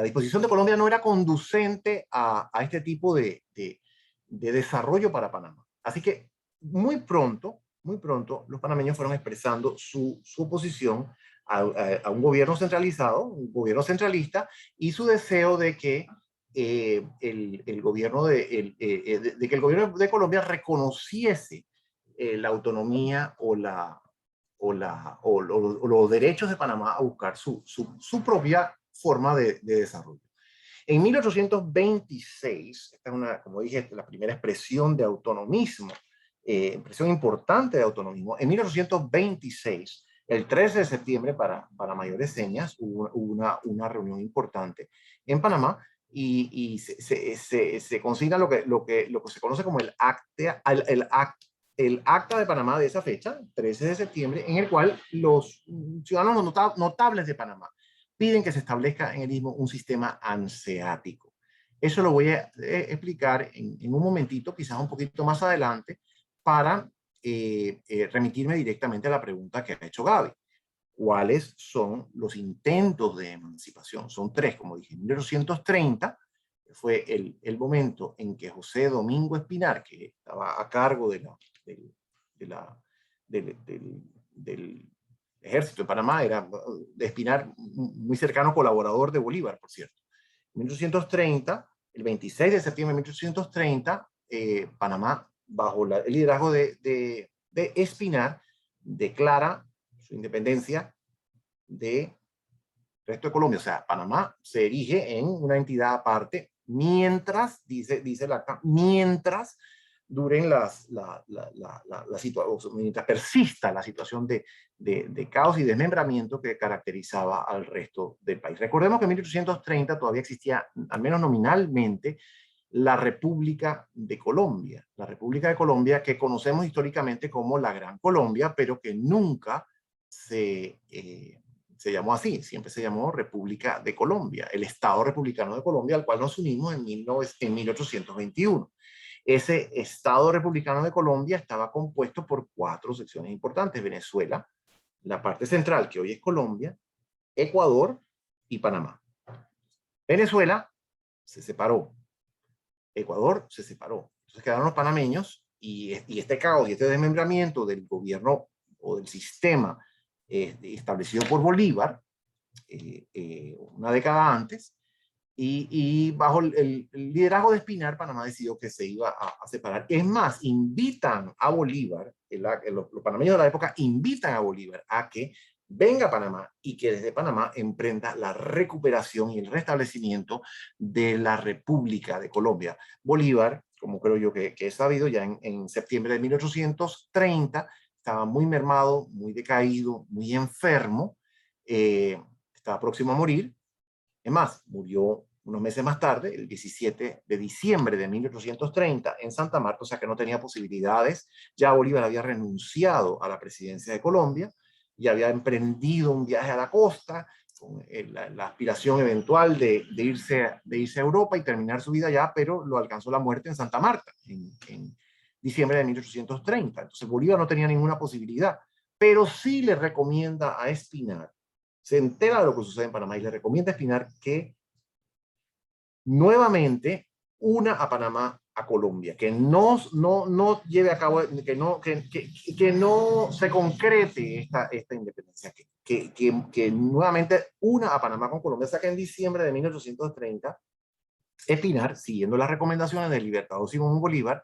disposición de Colombia no era conducente a este tipo de desarrollo para Panamá. Así que muy pronto, los panameños fueron expresando su oposición a un gobierno centralizado, un gobierno centralista, y su deseo de que el gobierno de que el gobierno de Colombia reconociese la autonomía o los derechos de Panamá a buscar su propia forma de desarrollo. En 1826, esta es como dije, la primera expresión de autonomismo, expresión importante de autonomismo. En 1826, el 13 de septiembre, para mayores señas, hubo una reunión importante en Panamá, y se consigna lo que se conoce como el acta de Panamá de esa fecha, 13 de septiembre, en el cual los ciudadanos notables de Panamá piden que se establezca en el mismo un sistema hanseático. Eso lo voy a explicar en un momentito, quizás un poquito más adelante, para remitirme directamente a la pregunta que ha hecho Gaby. ¿Cuáles son los intentos de emancipación? Son tres, como dije. En 1830 fue el momento en que José Domingo Espinar, que estaba a cargo del ejército de Panamá, era de Espinar muy cercano colaborador de Bolívar, por cierto. En 1830, el 26 de septiembre de 1830, Panamá, bajo el liderazgo de Espinar, declara su independencia del resto de Colombia. O sea, Panamá se erige en una entidad aparte mientras, dice el acta, mientras duren mientras persista la situación de caos y desmembramiento que caracterizaba al resto del país. Recordemos que en 1830 todavía existía, al menos nominalmente, la República de Colombia. La República de Colombia que conocemos históricamente como la Gran Colombia, pero que nunca se llamó así, siempre se llamó República de Colombia, el Estado Republicano de Colombia, al cual nos unimos en 1821. Ese Estado Republicano de Colombia estaba compuesto por 4 secciones importantes: Venezuela, la parte central, que hoy es Colombia, Ecuador y Panamá. Venezuela se separó, Ecuador se separó. Entonces quedaron los panameños y este caos y este desmembramiento del gobierno o del sistema establecido por Bolívar una década antes, y bajo el liderazgo de Espinar, Panamá decidió que se iba a separar. Es más, invitan a Bolívar, los panameños de la época invitan a Bolívar a que venga a Panamá y que desde Panamá emprenda la recuperación y el restablecimiento de la República de Colombia. Bolívar, como creo yo que es sabido, ya en septiembre de 1830, estaba muy mermado, muy decaído, muy enfermo, estaba próximo a morir. Es más, murió unos meses más tarde, el 17 de diciembre de 1830, en Santa Marta, o sea que no tenía posibilidades. Ya Bolívar había renunciado a la presidencia de Colombia y había emprendido un viaje a la costa con la aspiración eventual de irse a Europa y terminar su vida allá, pero lo alcanzó la muerte en Santa Marta, en diciembre de 1830. Entonces Bolívar no tenía ninguna posibilidad, pero sí le recomienda a Espinar, se entera de lo que sucede en Panamá y le recomienda a Espinar que nuevamente una a Panamá a Colombia, que no lleve a cabo, que no se concrete esta independencia, que nuevamente una a Panamá con Colombia. O sea que en diciembre de 1830, Espinar, siguiendo las recomendaciones del libertador Simón Bolívar,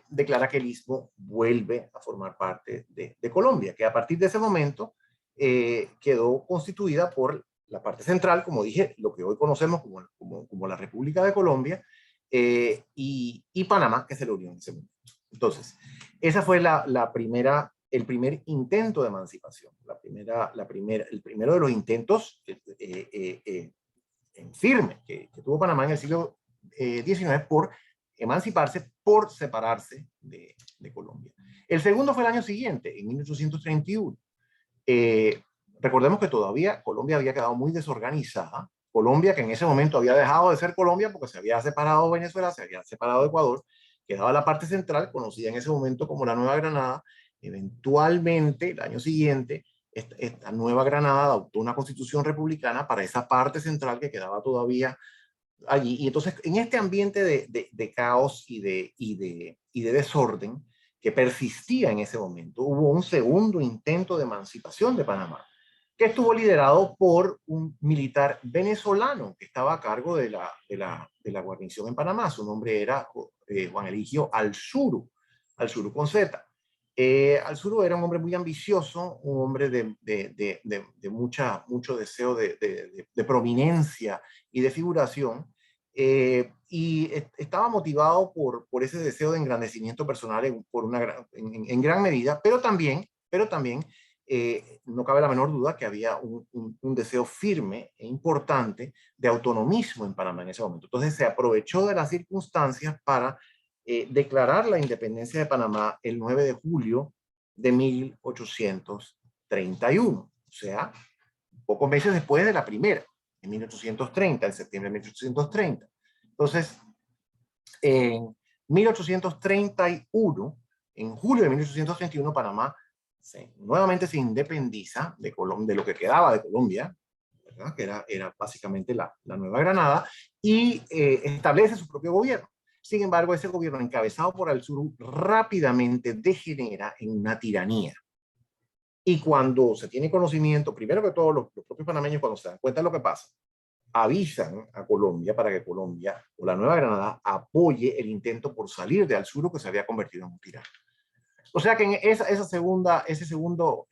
declara que el Istmo vuelve a formar parte de Colombia, que a partir de ese momento quedó constituida por la parte central, como dije, lo que hoy conocemos como la República de Colombia, y Panamá, que se le unió en ese momento. Entonces, esa fue el primer intento de emancipación, el primero de los intentos en firme que tuvo Panamá en el siglo XIX por emanciparse, por separarse de Colombia. El segundo fue el año siguiente, en 1831. Recordemos que todavía Colombia había quedado muy desorganizada. Colombia, que en ese momento había dejado de ser Colombia porque se había separado de Venezuela, se había separado de Ecuador, quedaba la parte central, conocida en ese momento como la Nueva Granada. Eventualmente, el año siguiente, esta Nueva Granada adoptó una constitución republicana para esa parte central que quedaba todavía allí. Y entonces, en este ambiente de caos y de desorden que persistía en ese momento, hubo un segundo intento de emancipación de Panamá, que estuvo liderado por un militar venezolano que estaba a cargo de la guarnición en Panamá. Su nombre era Juan Eligio Alzuru con Z. Alzuru era un hombre muy ambicioso, un hombre de mucho deseo de prominencia y de figuración, y estaba motivado por ese deseo de engrandecimiento personal en gran medida, pero también no cabe la menor duda que había un deseo firme e importante de autonomismo en Panamá en ese momento. Entonces se aprovechó de las circunstancias para declarar la independencia de Panamá el 9 de julio de 1831, o sea, pocos meses después de la primera, en 1830, en septiembre de 1830. Entonces, en 1831, en julio de 1831, Panamá nuevamente se independiza de lo que quedaba de Colombia, ¿verdad? Que era básicamente la Nueva Granada, y establece su propio gobierno. Sin embargo, ese gobierno encabezado por Alzuru rápidamente degenera en una tiranía. Y cuando se tiene conocimiento, primero que todo, los propios panameños, cuando se dan cuenta de lo que pasa, avisan a Colombia para que Colombia o la Nueva Granada apoye el intento por salir de Alzuru, que se había convertido en un tirano. O sea que en ese segundo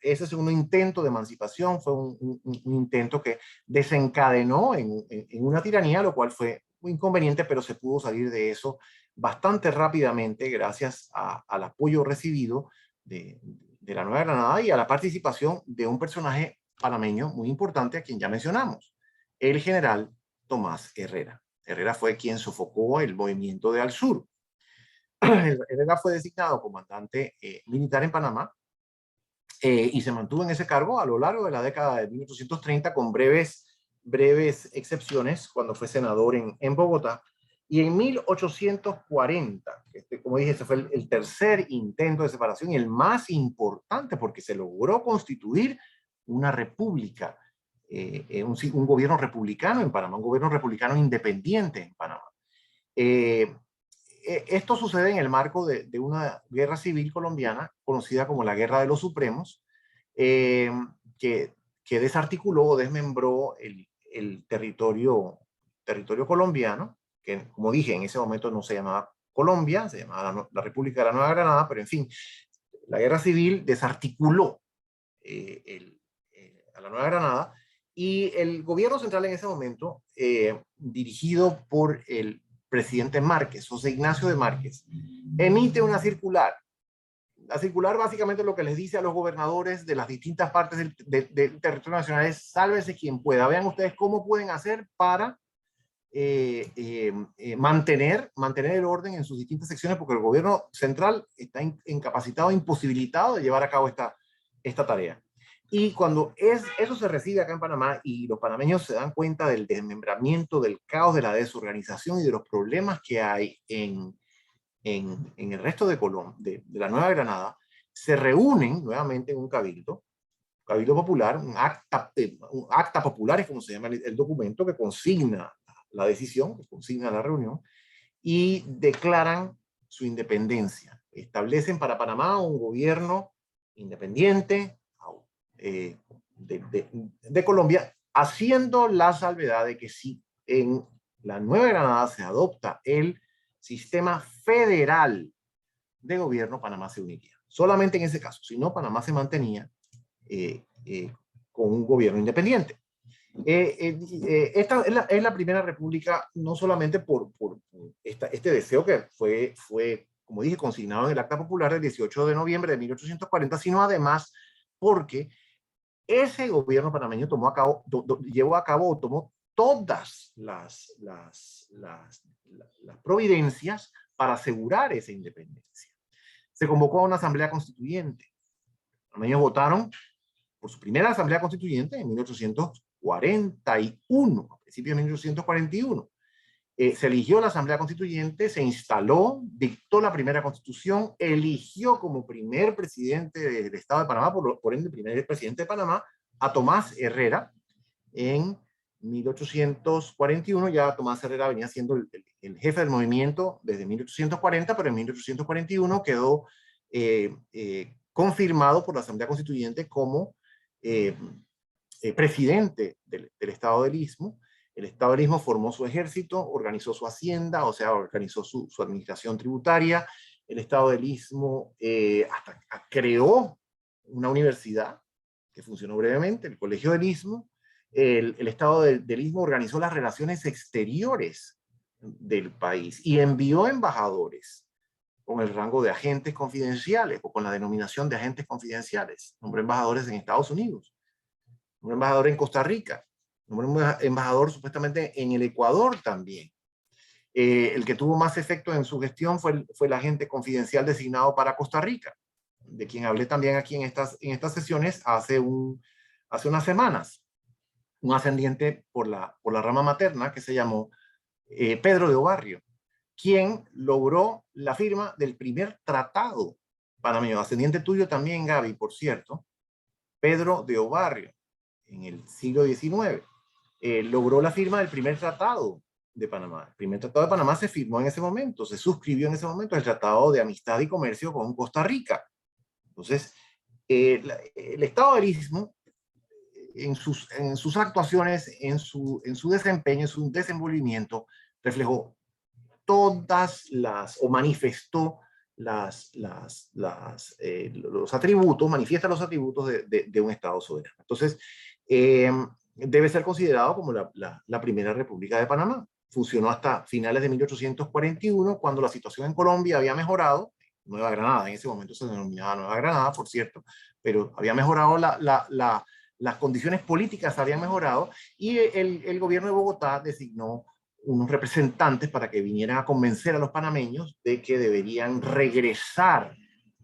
intento de emancipación fue un intento que desencadenó en una tiranía, lo cual fue muy inconveniente, pero se pudo salir de eso bastante rápidamente gracias al apoyo recibido de la Nueva Granada y a la participación de un personaje panameño muy importante a quien ya mencionamos, el general Tomás Herrera. Herrera fue quien sofocó el movimiento de Al Sur. Herrera fue designado comandante militar en Panamá y se mantuvo en ese cargo a lo largo de la década de 1830 con breves excepciones cuando fue senador en Bogotá. Y en 1840, como dije, ese fue el tercer intento de separación y el más importante porque se logró constituir una república, un gobierno republicano en Panamá, un gobierno republicano independiente en Panamá. Esto sucede en el marco de una guerra civil colombiana conocida como la Guerra de los Supremos, que desarticuló o desmembró el territorio colombiano, que como dije, en ese momento no se llamaba Colombia, se llamaba la República de la Nueva Granada, pero en fin, la guerra civil desarticuló a la Nueva Granada y el gobierno central en ese momento, dirigido por el presidente Márquez, José Ignacio de Márquez, emite una circular. La circular básicamente lo que les dice a los gobernadores de las distintas partes del territorio nacional es sálvese quien pueda. Vean ustedes cómo pueden hacer para mantener el orden en sus distintas secciones, porque el gobierno central está incapacitado, imposibilitado de llevar a cabo esta tarea. Y cuando eso se recibe acá en Panamá y los panameños se dan cuenta del desmembramiento, del caos, de la desorganización y de los problemas que hay en el resto de Colombia, de la Nueva Granada, se reúnen nuevamente en un cabildo popular, un acta popular es como se llama el documento que consigna la decisión, que consigna la reunión, y declaran su independencia. Establecen para Panamá un gobierno independiente de Colombia, haciendo la salvedad de que si en la Nueva Granada se adopta el sistema federal de gobierno, Panamá se uniría. Solamente en ese caso, si no, Panamá se mantenía con un gobierno independiente. Esta es la primera república, no solamente por este deseo que fue, como dije, consignado en el Acta Popular del 18 de noviembre de 1840, sino además porque ese gobierno panameño tomó todas las providencias para asegurar esa independencia. Se convocó a una asamblea constituyente. Los panameños votaron por su primera asamblea constituyente en 1841, a principios de 1841. Se eligió la asamblea constituyente, se instaló, dictó la primera constitución, eligió como primer presidente del Estado de Panamá, por ende, primer presidente de Panamá, a Tomás Herrera. En 1841 ya Tomás Herrera venía siendo el jefe del movimiento desde 1840, pero en 1841 quedó confirmado por la Asamblea Constituyente como presidente del Estado del Istmo. El Estado del Istmo formó su ejército, organizó su hacienda, o sea, organizó su administración tributaria. El Estado del Istmo hasta creó una universidad que funcionó brevemente, el Colegio del Istmo. El Estado del Istmo organizó las relaciones exteriores del país y envió embajadores con el rango de agentes confidenciales o con la denominación de agentes confidenciales. Nombró embajadores en Estados Unidos, nombró embajador en Costa Rica, nombró embajador supuestamente en el Ecuador también. El que tuvo más efecto en su gestión fue el agente confidencial designado para Costa Rica, de quien hablé también aquí en estas sesiones hace unas semanas. Un ascendiente por la rama materna que se llamó Pedro de Obarrio, quien logró la firma del primer tratado panameño, ascendiente tuyo también, Gaby, por cierto, Pedro de Obarrio, en el siglo XIX, logró la firma del primer tratado de Panamá. El primer tratado de Panamá se firmó en ese momento, se suscribió en ese momento el Tratado de Amistad y Comercio con Costa Rica. Entonces, el Estado del Istmo, en sus actuaciones, en su desempeño, en su desenvolvimiento, reflejó manifestó los atributos, manifiesta los atributos de un Estado soberano. Entonces, debe ser considerado como la primera república de Panamá. Funcionó hasta finales de 1841, cuando la situación en Colombia había mejorado. Nueva Granada, en ese momento se denominaba Nueva Granada, por cierto, pero había mejorado las condiciones políticas habían mejorado y el gobierno de Bogotá designó unos representantes para que vinieran a convencer a los panameños de que deberían regresar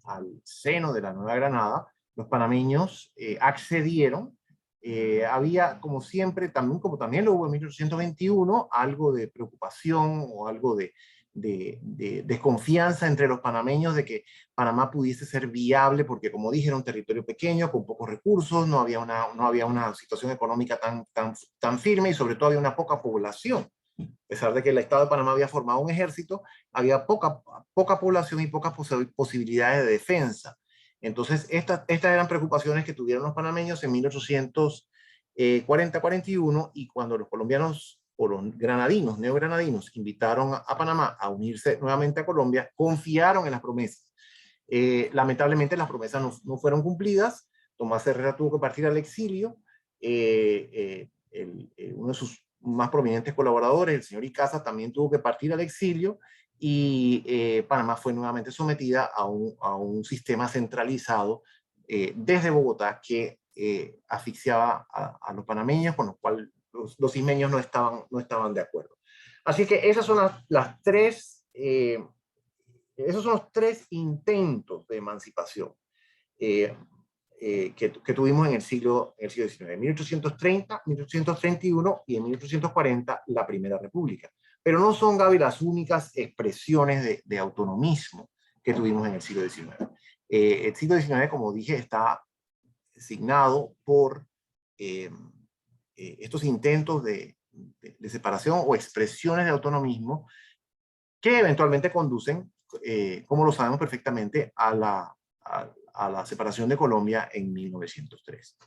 al seno de la Nueva Granada. Los panameños accedieron. Había, como siempre, como también lo hubo en 1821, algo de preocupación o algo de desconfianza entre los panameños de que Panamá pudiese ser viable, porque como dije, era un territorio pequeño, con pocos recursos, no había una situación económica tan firme, y sobre todo había una poca población. A pesar de que el Estado de Panamá había formado un ejército, había poca población y pocas posibilidades de defensa. Entonces, estas eran preocupaciones que tuvieron los panameños en 1840-41, y cuando los colombianos o los granadinos, neogranadinos, invitaron a Panamá a unirse nuevamente a Colombia, confiaron en las promesas. Lamentablemente las promesas no fueron cumplidas. Tomás Herrera tuvo que partir al exilio. Uno de sus más prominentes colaboradores, el señor Icaza, también tuvo que partir al exilio, y Panamá fue nuevamente sometida a un sistema centralizado desde Bogotá, que asfixiaba a los panameños, con lo cual los ismeños no estaban de acuerdo. Así que esas son esos son los tres intentos de emancipación que tuvimos en el siglo XIX. En 1830, 1831 y en 1840 la Primera República. Pero no son, Gaby, las únicas expresiones de autonomismo que tuvimos en el siglo XIX. El siglo XIX, como dije, está signado por estos intentos de separación o expresiones de autonomismo que eventualmente conducen, como lo sabemos perfectamente, a la separación de Colombia en 1903.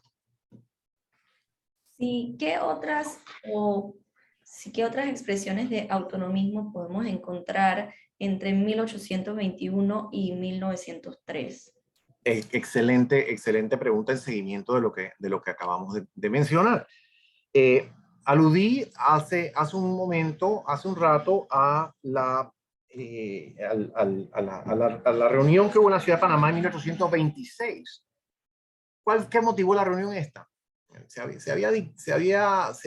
Sí, ¿qué otras expresiones de autonomismo podemos encontrar entre 1821 y 1903? Excelente pregunta en seguimiento de lo que acabamos de mencionar. Aludí hace un rato a la reunión que hubo en la ciudad de Panamá en 1826. ¿Qué motivó la reunión esta? Se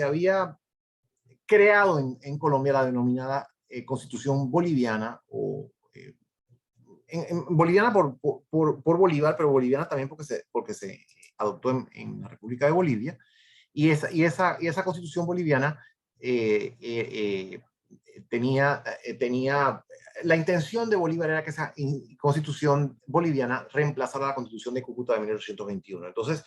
había creado en Colombia la denominada Constitución Boliviana, o boliviana por Bolívar, pero boliviana también porque se adoptó en la República de Bolivia. Y esa Constitución boliviana tenía la intención de Bolívar era que esa Constitución boliviana reemplazara la Constitución de Cúcuta de 1821. Entonces,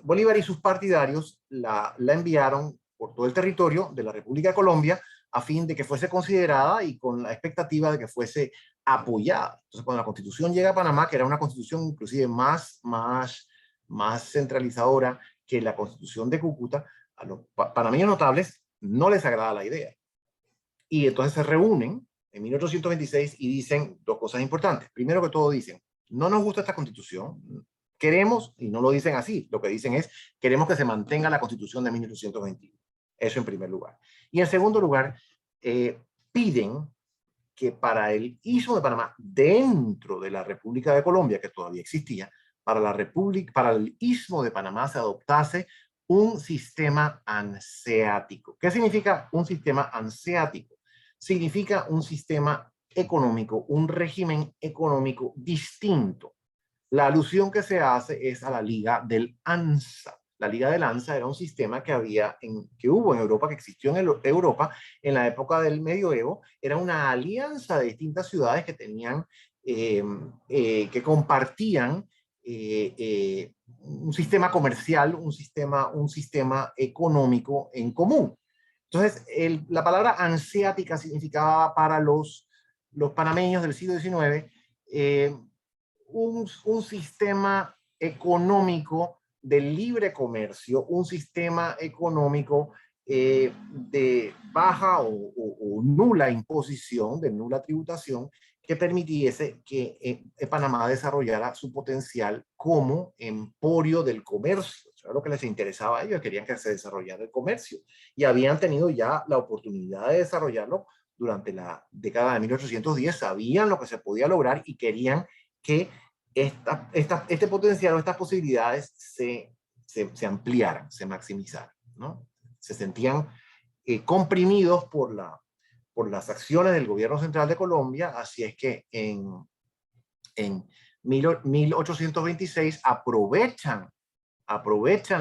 Bolívar y sus partidarios la enviaron por todo el territorio de la República de Colombia a fin de que fuese considerada y con la expectativa de que fuese apoyada. Entonces, cuando la Constitución llega a Panamá, que era una Constitución inclusive más centralizadora que la Constitución de Cúcuta, a los panameños notables no les agrada la idea. Y entonces se reúnen en 1826 y dicen dos cosas importantes. Primero que todo dicen, no nos gusta esta Constitución, queremos, y no lo dicen así, lo que dicen es, queremos que se mantenga la Constitución de 1821. Eso en primer lugar. Y en segundo lugar, piden que para el Istmo de Panamá, dentro de la República de Colombia, que todavía existía, para el Istmo de Panamá se adoptase un sistema anseático. ¿Qué significa un sistema anseático? Significa un sistema económico, un régimen económico distinto. La alusión que se hace es a la Liga del ANSA. La Liga del ANSA era un sistema que hubo en Europa, que existió en Europa en la época del medioevo. Era una alianza de distintas ciudades que tenían, que compartían un sistema comercial, un sistema económico en común. Entonces, la palabra anseática significaba para los panameños del siglo XIX un sistema económico de libre comercio, un sistema económico de baja o nula imposición, de nula tributación, que permitiese que Panamá desarrollara su potencial como emporio del comercio. Eso era lo que les interesaba a ellos, querían que se desarrollara el comercio. Y habían tenido ya la oportunidad de desarrollarlo durante la década de 1810, sabían lo que se podía lograr y querían que este potencial o estas posibilidades se ampliaran, se maximizaran, ¿no? Se sentían comprimidos por las acciones del gobierno central de Colombia. Así es que en 1826 aprovechan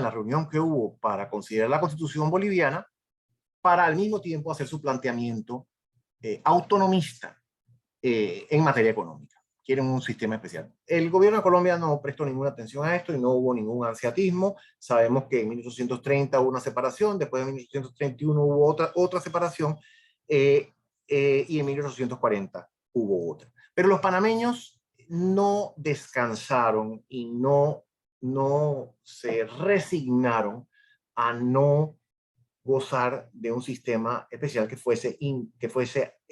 la reunión que hubo para considerar la Constitución boliviana para al mismo tiempo hacer su planteamiento autonomista en materia económica. Quieren un sistema especial. El gobierno de Colombia no prestó ninguna atención a esto y no hubo ningún ansiatismo. Sabemos que en 1830 hubo una separación, después de 1831 hubo otra separación y en 1840 hubo otra. Pero los panameños no descansaron y no se resignaron a no gozar de un sistema especial que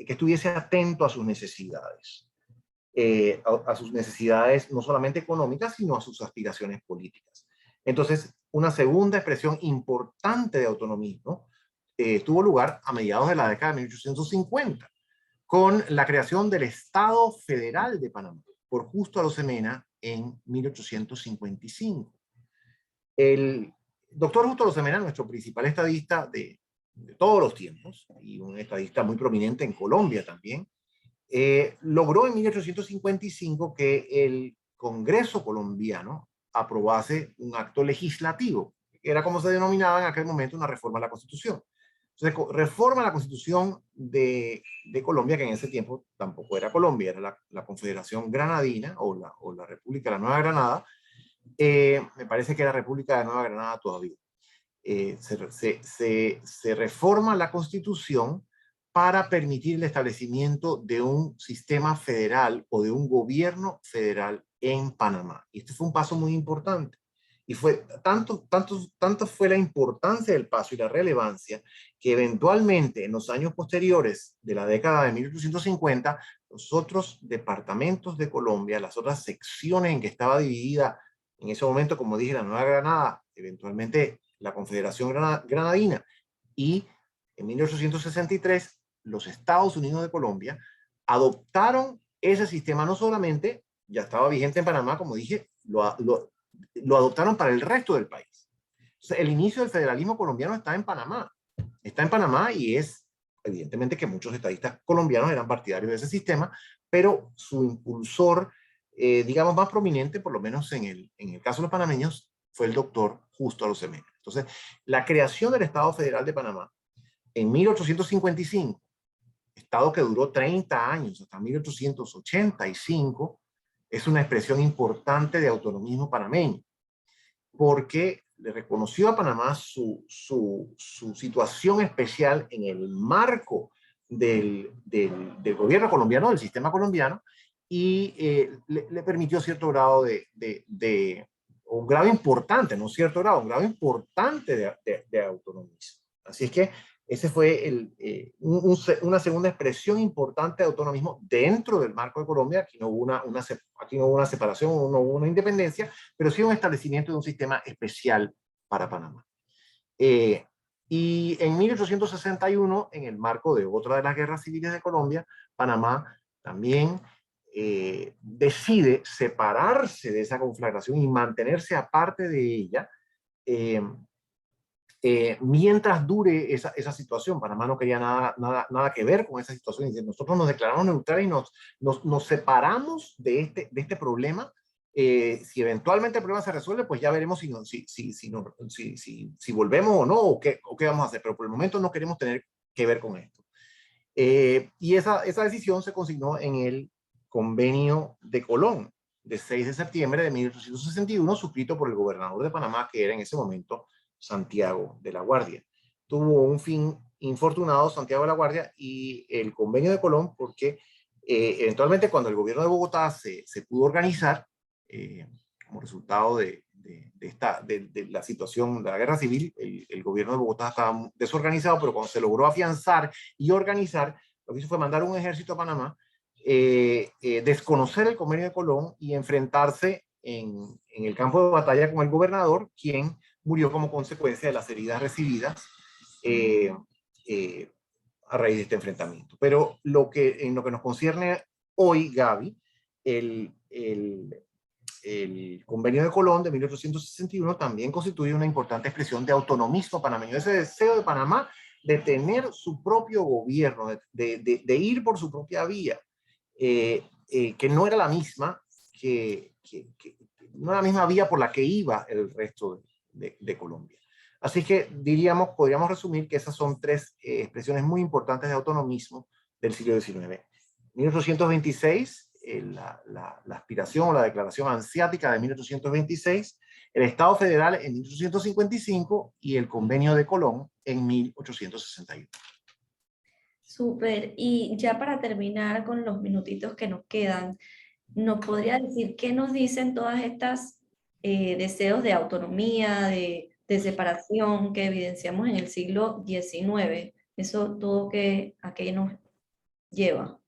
estuviese atento a sus necesidades. A sus necesidades no solamente económicas, sino a sus aspiraciones políticas. Entonces, una segunda expresión importante de autonomismo tuvo lugar a mediados de la década de 1850, con la creación del Estado Federal de Panamá, por Justo Arosemena en 1855. El doctor Justo Arosemena, nuestro principal estadista de todos los tiempos, y un estadista muy prominente en Colombia también, logró en 1855 que el Congreso colombiano aprobase un acto legislativo, que era como se denominaba en aquel momento una reforma a la Constitución. Entonces, reforma a la Constitución de Colombia, que en ese tiempo tampoco era Colombia, era la Confederación Granadina o la República de la Nueva Granada. Me parece que era República de Nueva Granada todavía. Se reforma la Constitución para permitir el establecimiento de un sistema federal o de un gobierno federal en Panamá. Y este fue un paso muy importante. Y fue tanto fue la importancia del paso y la relevancia que eventualmente en los años posteriores de la década de 1850, los otros departamentos de Colombia, las otras secciones en que estaba dividida en ese momento, como dije, la Nueva Granada, eventualmente la Confederación Granadina, y en 1863 los Estados Unidos de Colombia adoptaron ese sistema. No solamente ya estaba vigente en Panamá, como dije, lo adoptaron para el resto del país. Entonces, el inicio del federalismo colombiano está en Panamá. Está en Panamá y es evidentemente que muchos estadistas colombianos eran partidarios de ese sistema, pero su impulsor, digamos, más prominente, por lo menos en el caso de los panameños, fue el doctor Justo Arosemena. Entonces, la creación del Estado Federal de Panamá en 1855, Estado que duró 30 años, hasta 1885, es una expresión importante de autonomismo panameño, porque le reconoció a Panamá su situación especial en el marco del gobierno colombiano, del sistema colombiano, y le permitió cierto grado un grado importante, no cierto grado, un grado importante de autonomía. Así es que ese fue una segunda expresión importante de autonomismo dentro del marco de Colombia. Aquí no hubo una separación, no hubo una independencia, pero sí un establecimiento de un sistema especial para Panamá. Y en 1861, en el marco de otra de las guerras civiles de Colombia, Panamá también decide separarse de esa conflagración y mantenerse aparte de ella, mientras dure esa situación. Panamá no quería nada que ver con esa situación. Y nosotros nos declaramos neutrales y nos separamos de este problema. Si eventualmente el problema se resuelve, pues ya veremos si volvemos o no, o qué vamos a hacer. Pero por el momento no queremos tener que ver con esto. Y esa decisión se consignó en el Convenio de Colón, de 6 de septiembre de 1861, suscrito por el gobernador de Panamá, que era en ese momento Santiago de la Guardia. Tuvo un fin infortunado Santiago de la Guardia y el Convenio de Colón, porque eventualmente cuando el gobierno de Bogotá se pudo organizar, como resultado de la situación de la guerra civil, el gobierno de Bogotá estaba desorganizado, pero cuando se logró afianzar y organizar, lo que hizo fue mandar un ejército a Panamá, desconocer el Convenio de Colón y enfrentarse en el campo de batalla con el gobernador, quien murió como consecuencia de las heridas recibidas a raíz de este enfrentamiento. Pero en lo que nos concierne hoy, Gaby, el Convenio de Colón de 1861 también constituye una importante expresión de autonomismo panameño, ese deseo de Panamá de tener su propio gobierno, de ir por su propia vía, que no era la misma no era la misma vía por la que iba el resto de Colombia. Así que podríamos resumir que esas son tres expresiones muy importantes de autonomismo del siglo XIX. 1826, la aspiración o la declaración hanseática de 1826, el Estado Federal en 1855 y el Convenio de Colón en 1861. Súper. Y ya para terminar con los minutitos que nos quedan, ¿nos podría decir qué nos dicen todas estas deseos de autonomía, de separación que evidenciamos en el siglo XIX? Eso todo a qué nos lleva.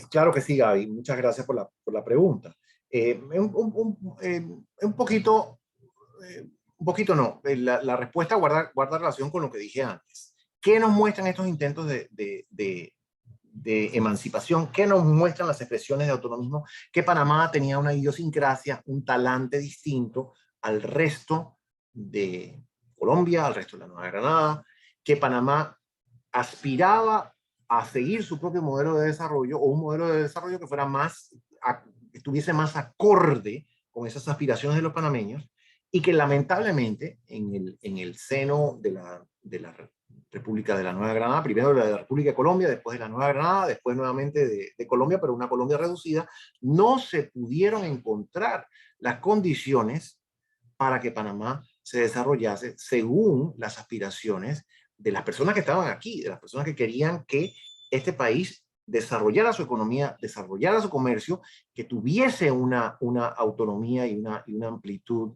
Claro que sí, Gaby. Muchas gracias por la pregunta. Un poquito, no. La respuesta guarda relación con lo que dije antes. ¿Qué nos muestran estos intentos de emancipación? ¿Qué nos muestran las expresiones de autonomismo? Que Panamá tenía una idiosincrasia, un talante distinto al resto de Colombia, al resto de la Nueva Granada, que Panamá aspiraba a seguir su propio modelo de desarrollo, o un modelo de desarrollo que estuviese más acorde con esas aspiraciones de los panameños, y que lamentablemente en el seno de la República de la Nueva Granada, primero de la República de Colombia, después de la Nueva Granada, después nuevamente de Colombia, pero una Colombia reducida, no se pudieron encontrar las condiciones para que Panamá se desarrollase según las aspiraciones de las personas que estaban aquí, de las personas que querían que este país desarrollara su economía, desarrollara su comercio, que tuviese una autonomía y una amplitud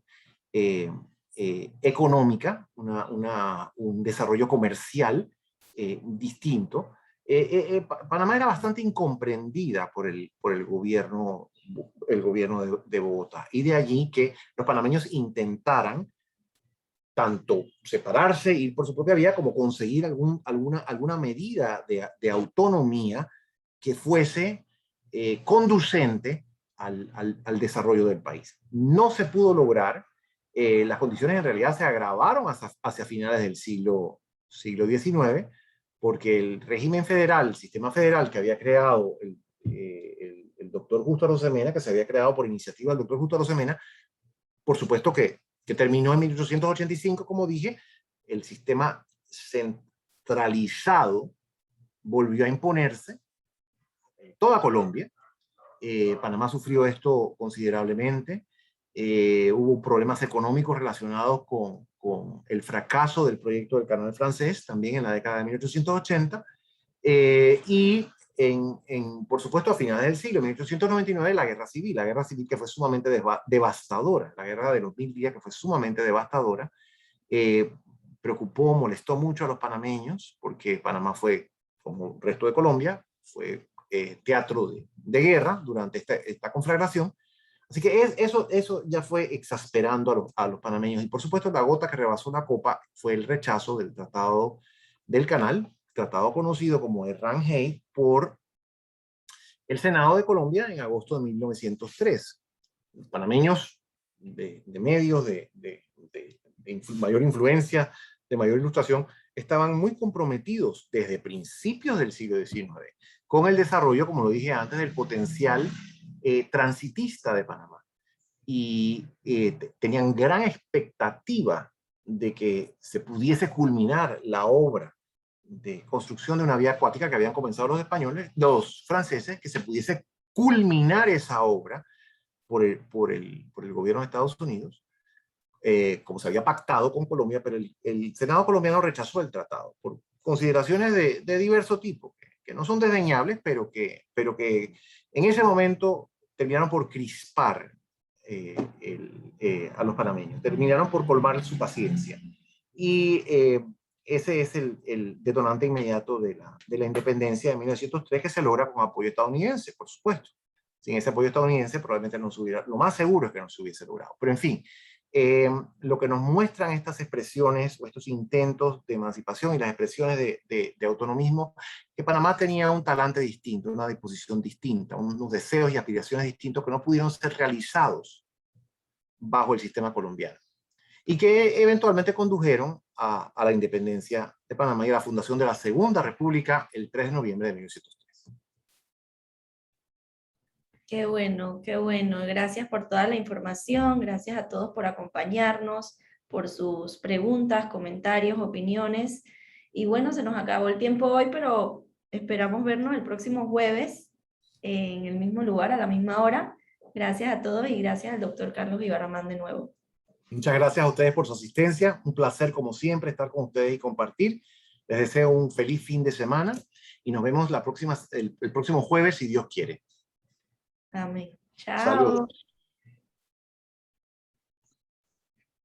económica, un desarrollo comercial distinto. Panamá era bastante incomprendida por el gobierno de Bogotá, y de allí que los panameños intentaran tanto separarse, ir por su propia vía, como conseguir alguna medida de autonomía que fuese conducente al desarrollo del país. No se pudo lograr. Las condiciones en realidad se agravaron hacia finales del siglo XIX, porque el régimen federal, el sistema federal que había creado el doctor Justo Arosemena, que se había creado por iniciativa del doctor Justo Arosemena, por supuesto que terminó en 1885, como dije. El sistema centralizado volvió a imponerse en toda Colombia. Panamá sufrió esto considerablemente. Hubo problemas económicos relacionados con el fracaso del proyecto del canal francés, también en la década de 1880. Por supuesto, a finales del siglo, 1899, la guerra civil que fue sumamente devastadora, la guerra de los 1000 días, que fue sumamente devastadora, preocupó, molestó mucho a los panameños, porque Panamá fue, como el resto de Colombia, fue teatro de guerra durante esta conflagración. Así que eso ya fue exasperando a los panameños. Y por supuesto, la gota que rebasó la copa fue el rechazo del Tratado del Canal, tratado conocido como el Rangel, por el Senado de Colombia en agosto de 1903. Los panameños de medios de mayor influencia, de mayor ilustración, estaban muy comprometidos desde principios del siglo XIX con el desarrollo, como lo dije antes, del potencial transitista de Panamá. Y tenían gran expectativa de que se pudiese culminar la obra de construcción de una vía acuática que habían comenzado los franceses, que se pudiese culminar esa obra por el gobierno de Estados Unidos, como se había pactado con Colombia, pero el Senado colombiano rechazó el tratado por consideraciones de diverso tipo, que no son desdeñables, pero que en ese momento terminaron por crispar a los panameños, terminaron por colmar su paciencia. Y ese es el detonante inmediato de la independencia de 1903, que se logra con apoyo estadounidense, por supuesto. Sin ese apoyo estadounidense probablemente no se hubiera, lo más seguro es que no se hubiese logrado. Pero en fin, lo que nos muestran estas expresiones o estos intentos de emancipación y las expresiones de autonomismo, que Panamá tenía un talante distinto, una disposición distinta, unos deseos y aspiraciones distintos que no pudieron ser realizados bajo el sistema colombiano. y que eventualmente condujeron a la independencia de Panamá y a la fundación de la Segunda República el 3 de noviembre de 1903. Qué bueno, qué bueno. Gracias por toda la información, gracias a todos por acompañarnos, por sus preguntas, comentarios, opiniones. Y bueno, se nos acabó el tiempo hoy, pero esperamos vernos el próximo jueves en el mismo lugar, a la misma hora. Gracias a todos y gracias al doctor Carlos Ibarramán de nuevo. Muchas gracias a ustedes por su asistencia. Un placer, como siempre, estar con ustedes y compartir. Les deseo un feliz fin de semana y nos vemos el próximo jueves, si Dios quiere. Amén. Chao. Saludos.